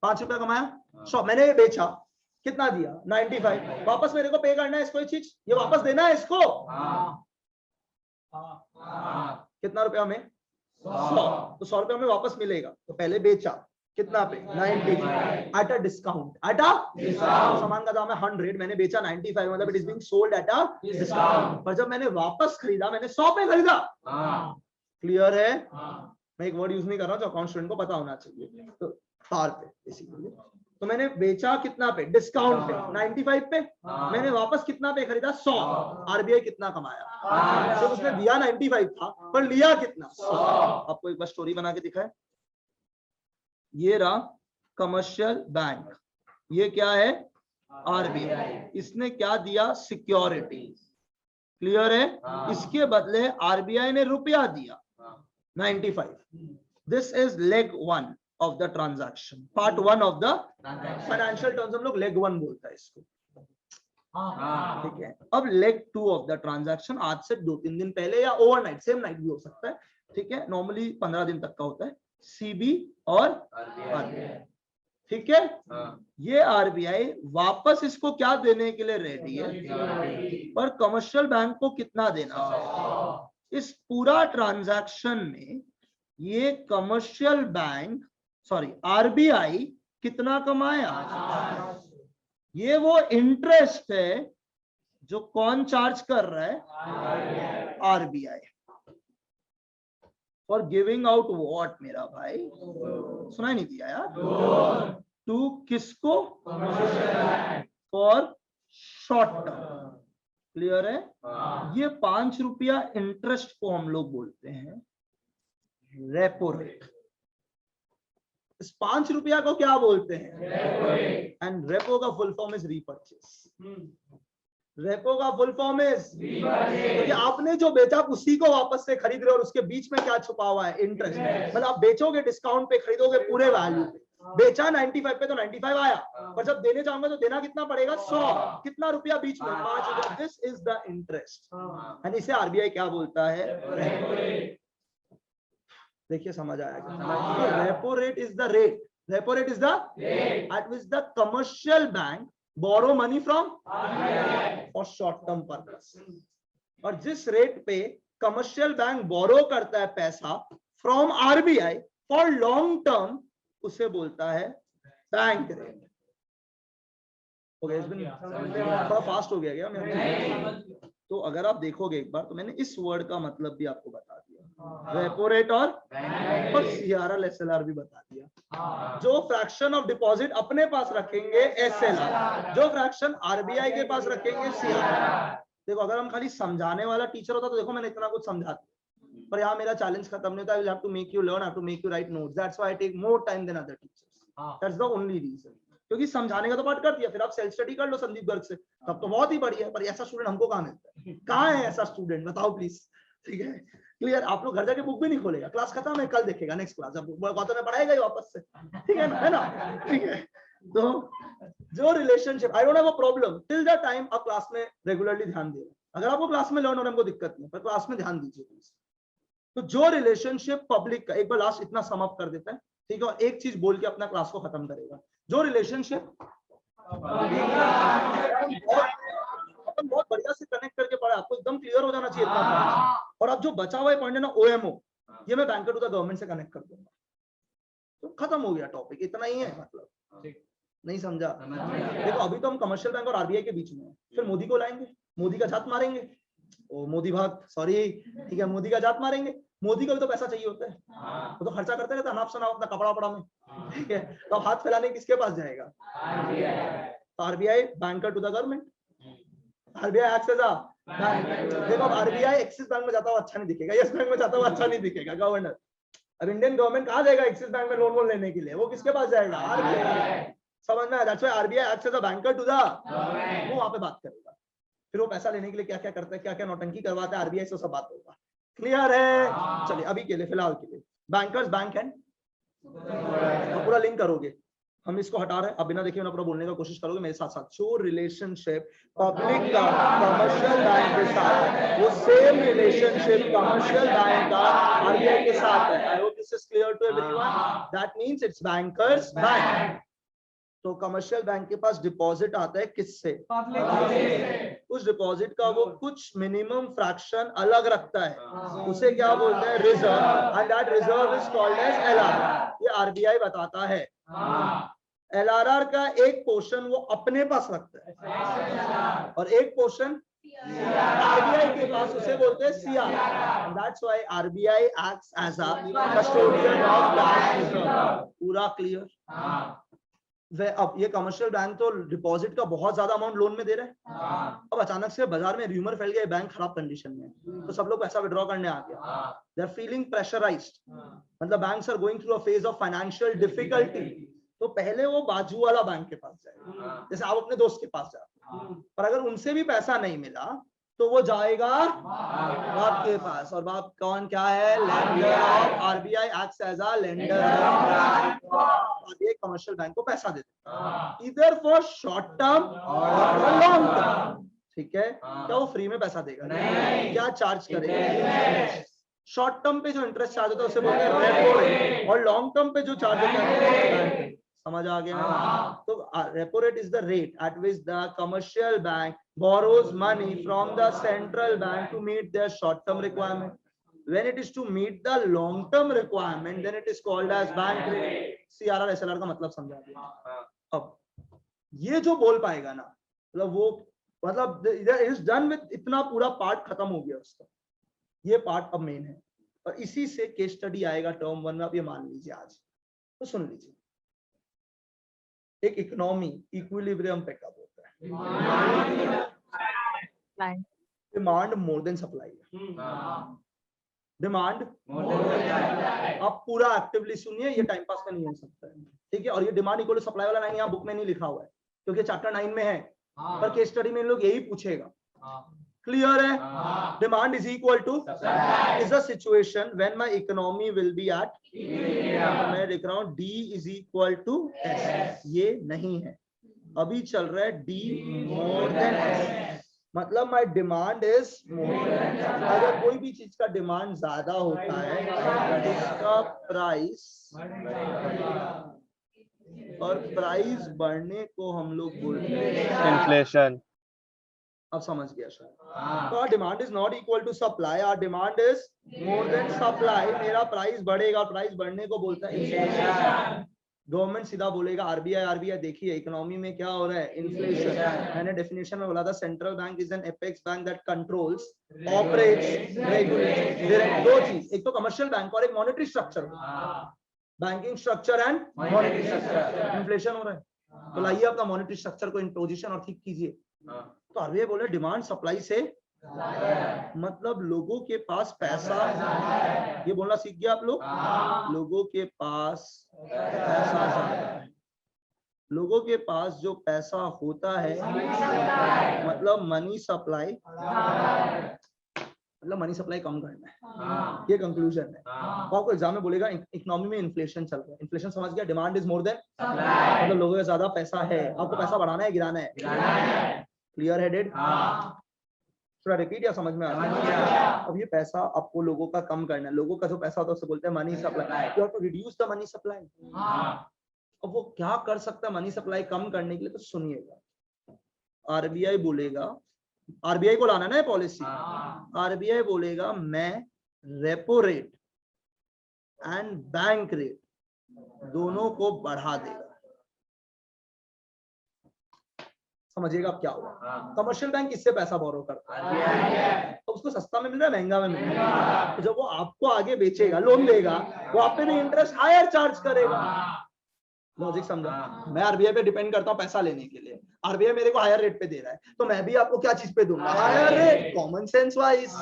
5 रुपया कमाया, 100। मैंने ये बेचा, कितना दिया 95, वापस मेरे को पे करना है इसको, ये चीज ये वापस देना है इसको। कितना रुपया में, 100। तो 100 रुपया में वापस मिलेगा, तो पहले बेचा कितना पे, 95 at a discount, at a discount. सामान का दाम है 100, मैंने बेचा 95, मतलब it is being sold at a discount. पर जब मैंने वापस खरीदा, मैंने 100 पे खरीदा। क्लियर है? मैं एक वर्ड यूज नहीं कर रहा हूं जो अकाउंट स्टूडेंट को पता होना चाहिए। तो पार पे बेसिकली, तो मैंने बेचा कितना पे, डिस्काउंट पे 95 पे, मैंने वापस कितना पे खरीदा, 100। आरबीआई कितना कमाया, जब उसने दिया 95 था, पर लिया कितना, 100। आपको एक बार स्टोरी बना के दिखाए। ये रहा कमर्शियल बैंक, ये क्या है, आरबीआई। इसने क्या दिया, सिक्योरिटी। क्लियर है? इसके बदले आरबीआई ने रुपया दिया 95। This is leg 1। Of the transaction, part 1 of the financial terms हम लोग लेग 1 बोलता है इसको, ठीक है। अब लेग 2 ऑफ द ट्रांजैक्शन आज से 2-3 दिन पहले या ओवरनाइट, सेम नाइट भी हो सकता है, ठीक है, नॉर्मली 15 दिन तक का होता है, सीबी और आरबीआई, ठीक है। ये आरबीआई वापस इसको क्या देने के लिए रेडी है, पर कमर्शियल बैंक को कितना देना है। इस पूरा ट्रांजैक्शन में ये कमर्शियल बैंक सॉरी आरबीआई कितना कमाया, ये वो इंटरेस्ट है जो कौन चार्ज कर रहा है, RBI, for giving out what मेरा भाई, सुनाई नहीं दिया यार, टू किसको, फॉर शॉर्ट टर्म, क्लियर है। ये 5 रुपया इंटरेस्ट को हम लोग बोलते हैं रेपो रेट। इस 5 रुपया को क्या बोलते हैं, एंड रेपो का full form is repurchase, repo का फुल फॉर्म इज, क्योंकि आपने जो बेचा उसी को वापस से खरीद रहे हो और उसके बीच में क्या छुपा हुआ है, इंटरेस्ट। मतलब आप बेचोगे डिस्काउंट पे, खरीदोगे पूरे वैल्यू पे, बेचा 95 पे तो 95 आया, पर जब देने चाहूंगा तो देना कितना पड़ेगा, 100, कितना रुपया बीच में, 5 रुपया, this is the interest, and इसे आरबीआई क्या बोलता है, रेपो रेट। देखिए समझ आया क्या, repo rate is the rate, repo rate is the at which the commercial bank borrow money from for short term purpose, और जिस रेट पे कमर्शियल बैंक बोरो करता है पैसा from RBI for long term, उसे बोलता है बैंक रेट। थोड़ा फास्ट हो गया क्या मैं? तो अगर आप देखोगे एक बार, तो मैंने इस वर्ड का मतलब भी आपको बता दिया, रेपो रेट और सीआरएल एसएलआर भी बता दिया। जो फ्रैक्शन ऑफ डिपॉजिट अपने पास रखेंगे एसएलआर, जो फ्रैक्शन आरबीआई के पास रखेंगे सीआरएल। देखो अगर हम खाली समझाने वाला टीचर होता तो देखो मैंने इतना कुछ समझा दिया, पर यहाँ मेरा चैलेंज खत्म नहीं होता, I will have to make you learn, have to make you write notes, that's why I take more time then other teachers, that's the only reason. क्योंकि समझाने का तो पार्ट कर दिया, फिर आप सेल्फ स्टडी कर लो संदीप गर्ग से, तब तो बहुत ही बढ़िया, पर ऐसा स्टूडेंट हमको कहाँ मिलता है, कहाँ है ऐसा स्टूडेंट, बताओ प्लीज, ठीक है। क्लियर, आप लोग घर जाके बुक भी नहीं खोलेगा, क्लास खत्म है, कल देखेगा नेक्स्ट क्लास, अब गौतम में पढ़ाएगा ही वापस से, ठीक है ना, ठीक है। तो जो relationship, I don't have a problem till the time आप क्लास में रेगुलरली ध्यान दे, अगर आपको क्लास में लर्न होने में दिक्कत नहीं, पर क्लास में ध्यान दीजिए प्लीज। तो जो रिलेशनशिप पब्लिक का, एक बार लास्ट इतना सम अप कर देता है, ठीक है, और एक चीज बोल के अपना क्लास को खत्म करेगा। जो रिलेशनशिप बहुत बढ़िया से कनेक्ट करके पढ़ा, आपको एकदम क्लियर हो जाना चाहिए इतना, और अब जो बचा हुआ है पॉइंट है ना ओएमओ, ये मैं बैंकर टू द गवर्नमेंट से कनेक्ट कर दूंगा, तो खत्म हो गया टॉपिक, इतना ही है, मतलब नहीं समझा। देखो अभी तो हम कमर्शियल बैंक और आरबीआई के बीच में है, फिर मोदी को लाएंगे, मोदी का जात मारेंगे, ओ मोदी भाग, सॉरी, ठीक है, मोदी का जात मारेंगे, मोदी को भी तो पैसा चाहिए होता है, वो तो खर्चा करते रहता है, नाप सुनाओ अपना कपड़ा वपड़ा में, ठीक है, तो हाथ फैलाने किसके पास जाएगा, RBI, banker to the government, RBI act as a bank. देखो अब आरबीआई एक्सिस बैंक में जाता हुआ अच्छा नहीं दिखेगा, यस बैंक में जाता हुआ अच्छा नहीं दिखेगा, गवर्नर। अब इंडियन गवर्नमेंट कहाँ जाएगा एक्सिस बैंक में लोन लेने के लिए, वो किसके पास जाएगा, आरबीआई, समझ में आया, that's why RBI act as a banker to the, वो वहां पे बात करेगा, फिर वो पैसा लेने के लिए क्या क्या करता है, क्या क्या नौटंकी करवाता है आरबीआई से, सब बात होगा, क्लियर है। चलिए अभी के लिए, फिलहाल के लिए बैंकर्स बैंक एंड, पूरा लिंक करोगे, हम इसको हटा रहे हैं, अब बिना देखे ना पूरा बोलने का कोशिश करोगे मेरे साथ साथ। जो रिलेशनशिप पब्लिक का कमर्शियल बैंक के साथ, वो सेम रिलेशनशिप कमर्शियल बैंक का आरबीआई के साथ है। I hope this is clear to everyone, that means it's bankers bank. तो कमर्शियल बैंक के पास डिपॉजिट आता है किससे, उस डिपॉजिट का वो कुछ मिनिमम फ्रैक्शन अलग रखता है, उसे क्या बोलते हैं, reserve, and that reserve is called as LRR, ये आरबीआई बताता है। एलआरआर का एक पोर्शन वो अपने पास रखता है और एक पोर्शन आरबीआई के पास, उसे बोलते हैं CR, that's why RBI acts as a custodian of cash reserve. पूरा क्लियर। अब ये कमर्शियल बैंक तो डिपॉजिट का बहुत ज्यादा अमाउंट लोन में दे रहे हैं, अब अचानक से बाजार में र्यूमर फैल गया बैंक खराब कंडीशन में, तो सब लोग पैसा विड्रॉ करने आ गया, दे आर फीलिंग प्रेशराइज्ड, मतलब banks are going through a phase of financial difficulty. तो पहले वो बाजू वाला बैंक के पास जाएगा, जैसे आप अपने दोस्त के पास जाते, पर अगर उनसे भी पैसा नहीं मिला तो वो जाएगा बाप के पास, और बाप कौन क्या है? Lender of RBI acts as a lender. RBI commercial bank को पैसा देता है, इधर फॉर शॉर्ट टर्म और लॉन्ग टर्म। ठीक है, क्या वो फ्री में पैसा देगा? नहीं। क्या चार्ज करेगा? शॉर्ट टर्म पे जो इंटरेस्ट चार्ज होता है उसे बोलते हैं रेपो रेट, और लॉन्ग टर्म पे जो चार्ज होता है, समझ आ गया? तो repo rate is the rate at which the commercial bank borrows money from the central bank to meet their short term requirement. When it is to meet the long term requirement, then it is called as bank rate. CRR SLR का मतलब समझा दिया। अब ये जो बोल पाएगा ना, मतलब वो मतलब इज डन विद, इतना पूरा पार्ट खत्म हो गया उसका, ये पार्ट अब मेन है, और इसी से केस स्टडी आएगा टर्म 1 में। आप ये मान लीजिए आज, तो सुन लीजिए, एक इकोनॉमी इक्विलिब्रियम पे कब होता है? डिमांड मोर देन सप्लाई है। डिमांड, आप पूरा एक्टिवली सुनिए, ये टाइम पास में नहीं हो सकता है, ठीक है? और ये डिमांड इक्वल टू सप्लाई वाला लाइन यहाँ बुक में नहीं लिखा हुआ है, क्योंकि चैप्टर 9 में है, पर केस स्टडी में इन लोग यही पूछेगा। क्लियर है? Demand is equal to is the situation when my economy will be at, मैं लिख रहा हूं D is equal to S, ये नहीं है, अभी चल रहा है डी मोर देन एस, मतलब माय डिमांड इज मोर। अगर कोई भी चीज का डिमांड ज्यादा होता है तो उसका प्राइस, और प्राइस बढ़ने को हम लोग बोलते हैं इन्फ्लेशन। अब समझ गया शायद। तो demand is not equal to supply, और demand is more than supply, मेरा प्राइस बढ़ेगा, प्राइस बढ़ने को बोलता है इन्फ्लेशन। गवर्नमेंट सीधा बोलेगा आरबीआई देखिए इकोनॉमी में क्या हो रहा है, इन्फ्लेशन। मैंने डेफिनेशन में बोला था central bank is an apex bank that controls, operates, regulates. दो चीज, एक तो कमर्शियल बैंक और एक monetary structure, banking structure and monetary structure. Inflation हो रहा है, तो लाइए अपना मॉनेटरी स्ट्रक्चर को इन पोजीशन और ठीक कीजिए। तो आरबीआई बोले डिमांड सप्लाई से, मतलब लोगों के पास पैसा, ये बोलना सीख गया आप लोग, लोगों के पास पैसा है, लोगों के पास जो पैसा होता है, मतलब मनी सप्लाई, मतलब मनी सप्लाई कम करना है, ये कंक्लूजन है। तो आपको एग्जाम में बोलेगा इकोनॉमी में इन्फ्लेशन चल रहा है, इन्फ्लेशन समझ गया, डिमांड इज मोर देन, मतलब लोगों के ज्यादा पैसा है, आपको पैसा बढ़ाना है गिराना है? Clear headed? थोड़ा रिपीट या समझ में आ रहा है? अब ये पैसा आपको लोगों का कम करना है, लोगों का जो पैसा होता है उसे बोलते हैं money supply, you have to reduce the money supply. अब वो क्या कर सकता है मनी सप्लाई कम करने के लिए? तो सुनिएगा, आरबीआई बोलेगा, आरबीआई को लाना ना पॉलिसी, आरबीआई बोलेगा मैं repo rate and bank rate दोनों को बढ़ा देगा। समझिएगा अब क्या होगा। कमर्शियल बैंक किससे पैसा बोरो करता है? तो उसको सस्ता में मिल रहा है, महंगा में मिल रहा है, तो जब वो आपको आगे बेचेगा, लोन देगा, वो आप पे भी इंटरेस्ट हायर चार्ज करेगा। लॉजिक समझा? मैं आरबीआई पे डिपेंड करता हूँ पैसा लेने के लिए, आरबीआई मेरे को हायर रेट पे दे रहा है, तो मैं भी आपको क्या चीज पे दूंगा? Higher rate, common sense wise.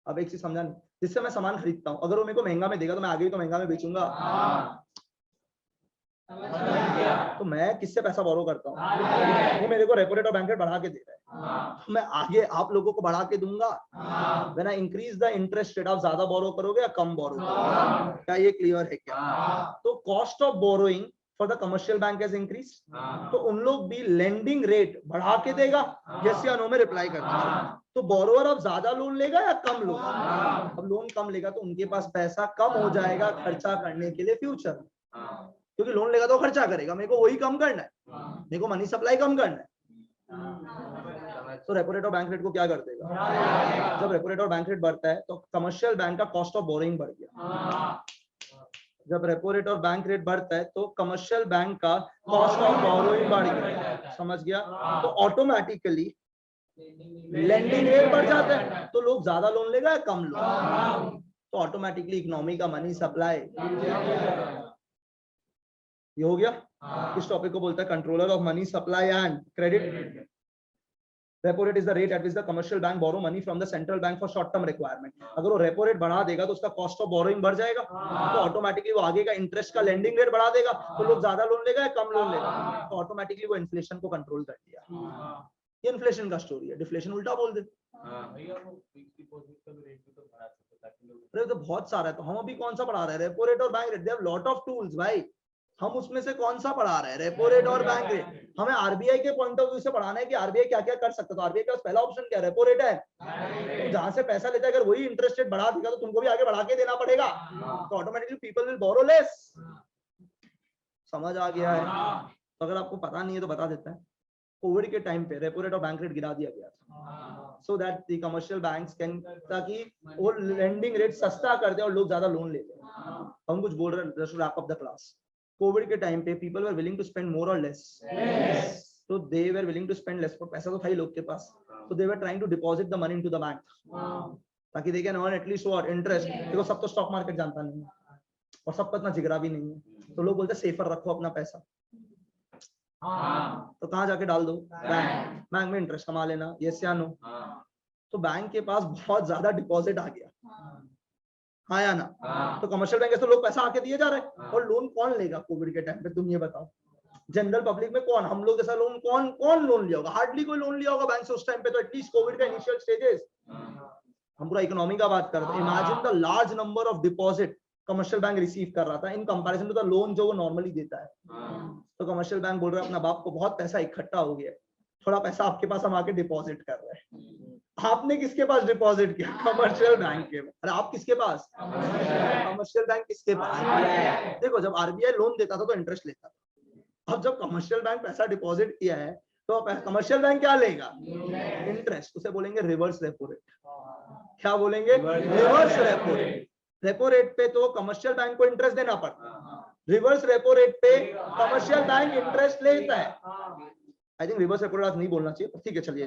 अब एक चीज समझा, जिससे मैं सामान खरीदता हूँ, अगर वो मेरे को महंगा में देगा तो मैं आगे भी तो महंगा में बेचूंगा। तो मैं किससे पैसा बोरो करता हूँ? वो मेरे को रेपो रेट और बैंक रेट बढ़ा के दे रहा है, तो मैं आगे आप लोगों को बढ़ा के दूंगा। When I increase the interest rate, आप ज्यादा बोरो करोगे या कम बोरो करोगे? क्या ये क्लियर है क्या? तो cost of borrowing for the commercial bank has increase, तो उन लोग भी लेंडिंग रेट बढ़ा के देगा, जैसे अनु में रिप्लाई करता है। तो बोरोवर अब ज्यादा लोन लेगा या कम लोन? अब लोन कम लेगा तो उनके पास पैसा कम हो जाएगा खर्चा करने के लिए फ्यूचर, क्योंकि लोन लेगा तो खर्चा करेगा, मेरे को वही कम करना है, मेरे को मनी सप्लाई कम करना है। तो रेपो रेट और बैंक रेट को क्या कर देगा? जब रेपो रेट और बैंक रेट बढ़ता है तो कमर्शियल बैंक का कॉस्ट ऑफ बोरोइंग बढ़ गया। जब रेपो रेट और बैंक रेट बढ़ता है तो कमर्शियल बैंक का कॉस्ट ऑफ बोरोइंग बढ़ गया। समझ गया? तो ऑटोमेटिकली लेंडिंग रेट बढ़ जाता है, तो लोग ज्यादा लोन लेगा या कम लोन? तो ऑटोमेटिकली इकोनॉमी का मनी सप्लाई, ये हो गया। इस टॉपिक को बोलता है controller of money supply and credit. Repo rate is the rate at which the commercial bank borrow money from the central bank for short term requirement. अगर वो रेपो रेट बढ़ा देगा तो उसका कॉस्ट ऑफ बोरोइंग बढ़ जाएगा, तो ऑटोमेटिकली वो आगे का इंटरेस्ट का लेंडिंग रेट बढ़ा देगा, तो लोग ज्यादा लोन लेगा या कम लोन लेगा? तो ऑटोमेटिकली वो इन्फ्लेशन को कंट्रोल कर दिया। ये इन्फ्लेशन का स्टोरी है, डिफ्लेशन उल्टा बोल दे। भैया वो फिक्स डिपॉजिट का भी रेट भी तो बढ़ा सकते ताकि लोग अरे तो बहुत सारा है, तो हम अभी कौन सा पढ़ा रहे हैं, रेपो रेट और bank rate, they have lot of tools भाई। हम उसमें से कौन सा पढ़ा रहे हैं, रेपो रेट और बैंक रेट। हमें आरबीआई के पॉइंट ऑफ व्यू से पढ़ाना है कि आरबीआई क्या क्या कर सकता है। तो आरबीआई का पहला ऑप्शन क्या है, रेपो रेट है। तुम जहां से पैसा लेता है अगर वही इंटरेस्ट रेट बढ़ा देगा तो तुमको भी आगे बढ़ा के देना पड़ेगा, तो automatically people will borrow less. समझ आ गया है? तो अगर आपको पता नहीं है तो बता देता है, कोविड के टाइम पे रेपो रेट और बैंक रेट गिरा दिया गया था, so that the commercial banks can, ताकि वो लेंडिंग रेट सस्ता कर दे और लोग ज्यादा लोन ले लें। हम कुछ बोल रहे हैं, just wrap up the class. Covid के टाइम पे people were willing to spend more or less, तो they were willing to spend less, पैसा तो था ही लोग के पास, तो they were trying to deposit the money into the bank, ताकि they can earn at least what interest. देखो सब तो स्टॉक मार्केट जानता नहीं है और सबका इतना जिगरा भी नहीं है, तो लोग बोलते हैं सेफर रखो अपना पैसा, तो कहाँ जाके डाल दो, बैंक। बैंक में इंटरेस्ट कमा लेना, यस या नो। तो बैंक के पास बहुत ज्यादा डिपॉजिट आ गया, हाँ या ना? तो कमर्शियल बैंक से लोग पैसा आके दिए जा रहे हैं, और लोन कौन लेगा कोविड के टाइम पे, तुम ये बताओ। जनरल पब्लिक में कौन, हम लोग जैसा लोन कौन लोन लिया होगा? हार्डली कोई लोन लिया होगा बैंक से उस टाइम पे, तो एटलीस्ट कोविड का इनिशियल स्टेजेस। हम पूरा इकोनॉमी का बात कर रहे हैं। Imagine the large number of deposit commercial bank receive कर रहा था in comparison to the loan जो वो नॉर्मली देता है। तो कमर्शियल बैंक बोल रहा है अपना बाप को बहुत पैसा इकट्ठा हो गया, थोड़ा पैसा आपके पास हम आके डिपॉजिट कर रहे हैं। आपने किसके पास डिपॉजिट किया? कमर्शियल बैंक के। अरे आप किसके पास? कमर्शियल बैंक किसके पास? देखो जब आरबीआई लोन देता था तो इंटरेस्ट लेता था, अब जब कमर्शियल बैंक पैसा डिपॉजिट किया है तो कमर्शियल बैंक क्या लेगा? इंटरेस्ट। उसे बोलेंगे रिवर्स रेपो रेट। क्या बोलेंगे? Reverse repo rate. Repo rate पे तो कमर्शियल बैंक को इंटरेस्ट देना पड़ता है, रिवर्स रेपो रेट पे कमर्शियल बैंक इंटरेस्ट लेता है। I think reverse repo rate आज नहीं बोलना चाहिए, ठीक है चलिए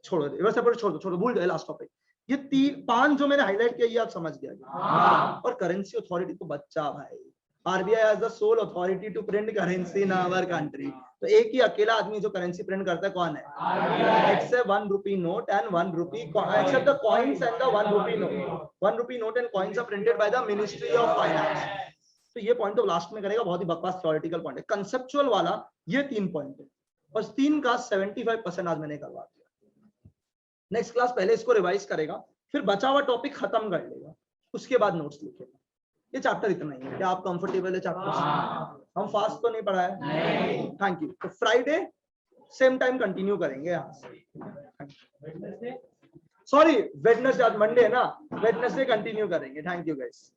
छोड़ो, रिवर्स रेपो रेट छोड़ दो, भूल गए लास्ट टॉपिक। ये 3-5 जो मैंने हाईलाइट किया ये आप समझ गया। और करेंसी अथॉरिटी तो बच्चा भाई, RBI has the sole authority to print currency in our country. तो एक ही अकेला आदमी जो करेंसी प्रिंट करता है कौन है? Except 1 rupee note and 1 rupee, except the coins and the 1 rupee note. 1 rupee note and coins are printed by the Ministry of Finance. तो ये पॉइंट तो लास्ट में करेगा, बहुत ही बकवास थ्योरेटिकल पॉइंट है। कंसेप्चुअल वाला ये 3 पॉइंट है, और 3 का 75% आज मैंने करवा दिया। नेक्स्ट क्लास पहले इसको रिवाइज करेगा, फिर बचा हुआ टॉपिक खत्म कर लेगा, उसके बाद नोट्स लिखेगा। ये चैप्टर इतना ही है, क्या आप कंफर्टेबल है चैप्टर से? हम फास्ट तो नहीं पढ़ा है? Thank you. तो फ्राइडे सेम टाइम कंटिन्यू करेंगे यहाँ से। सॉरी वेडनेसडे, आज मंडे है ना, वेडनेसडे कंटिन्यू करेंगे। Thank you guys.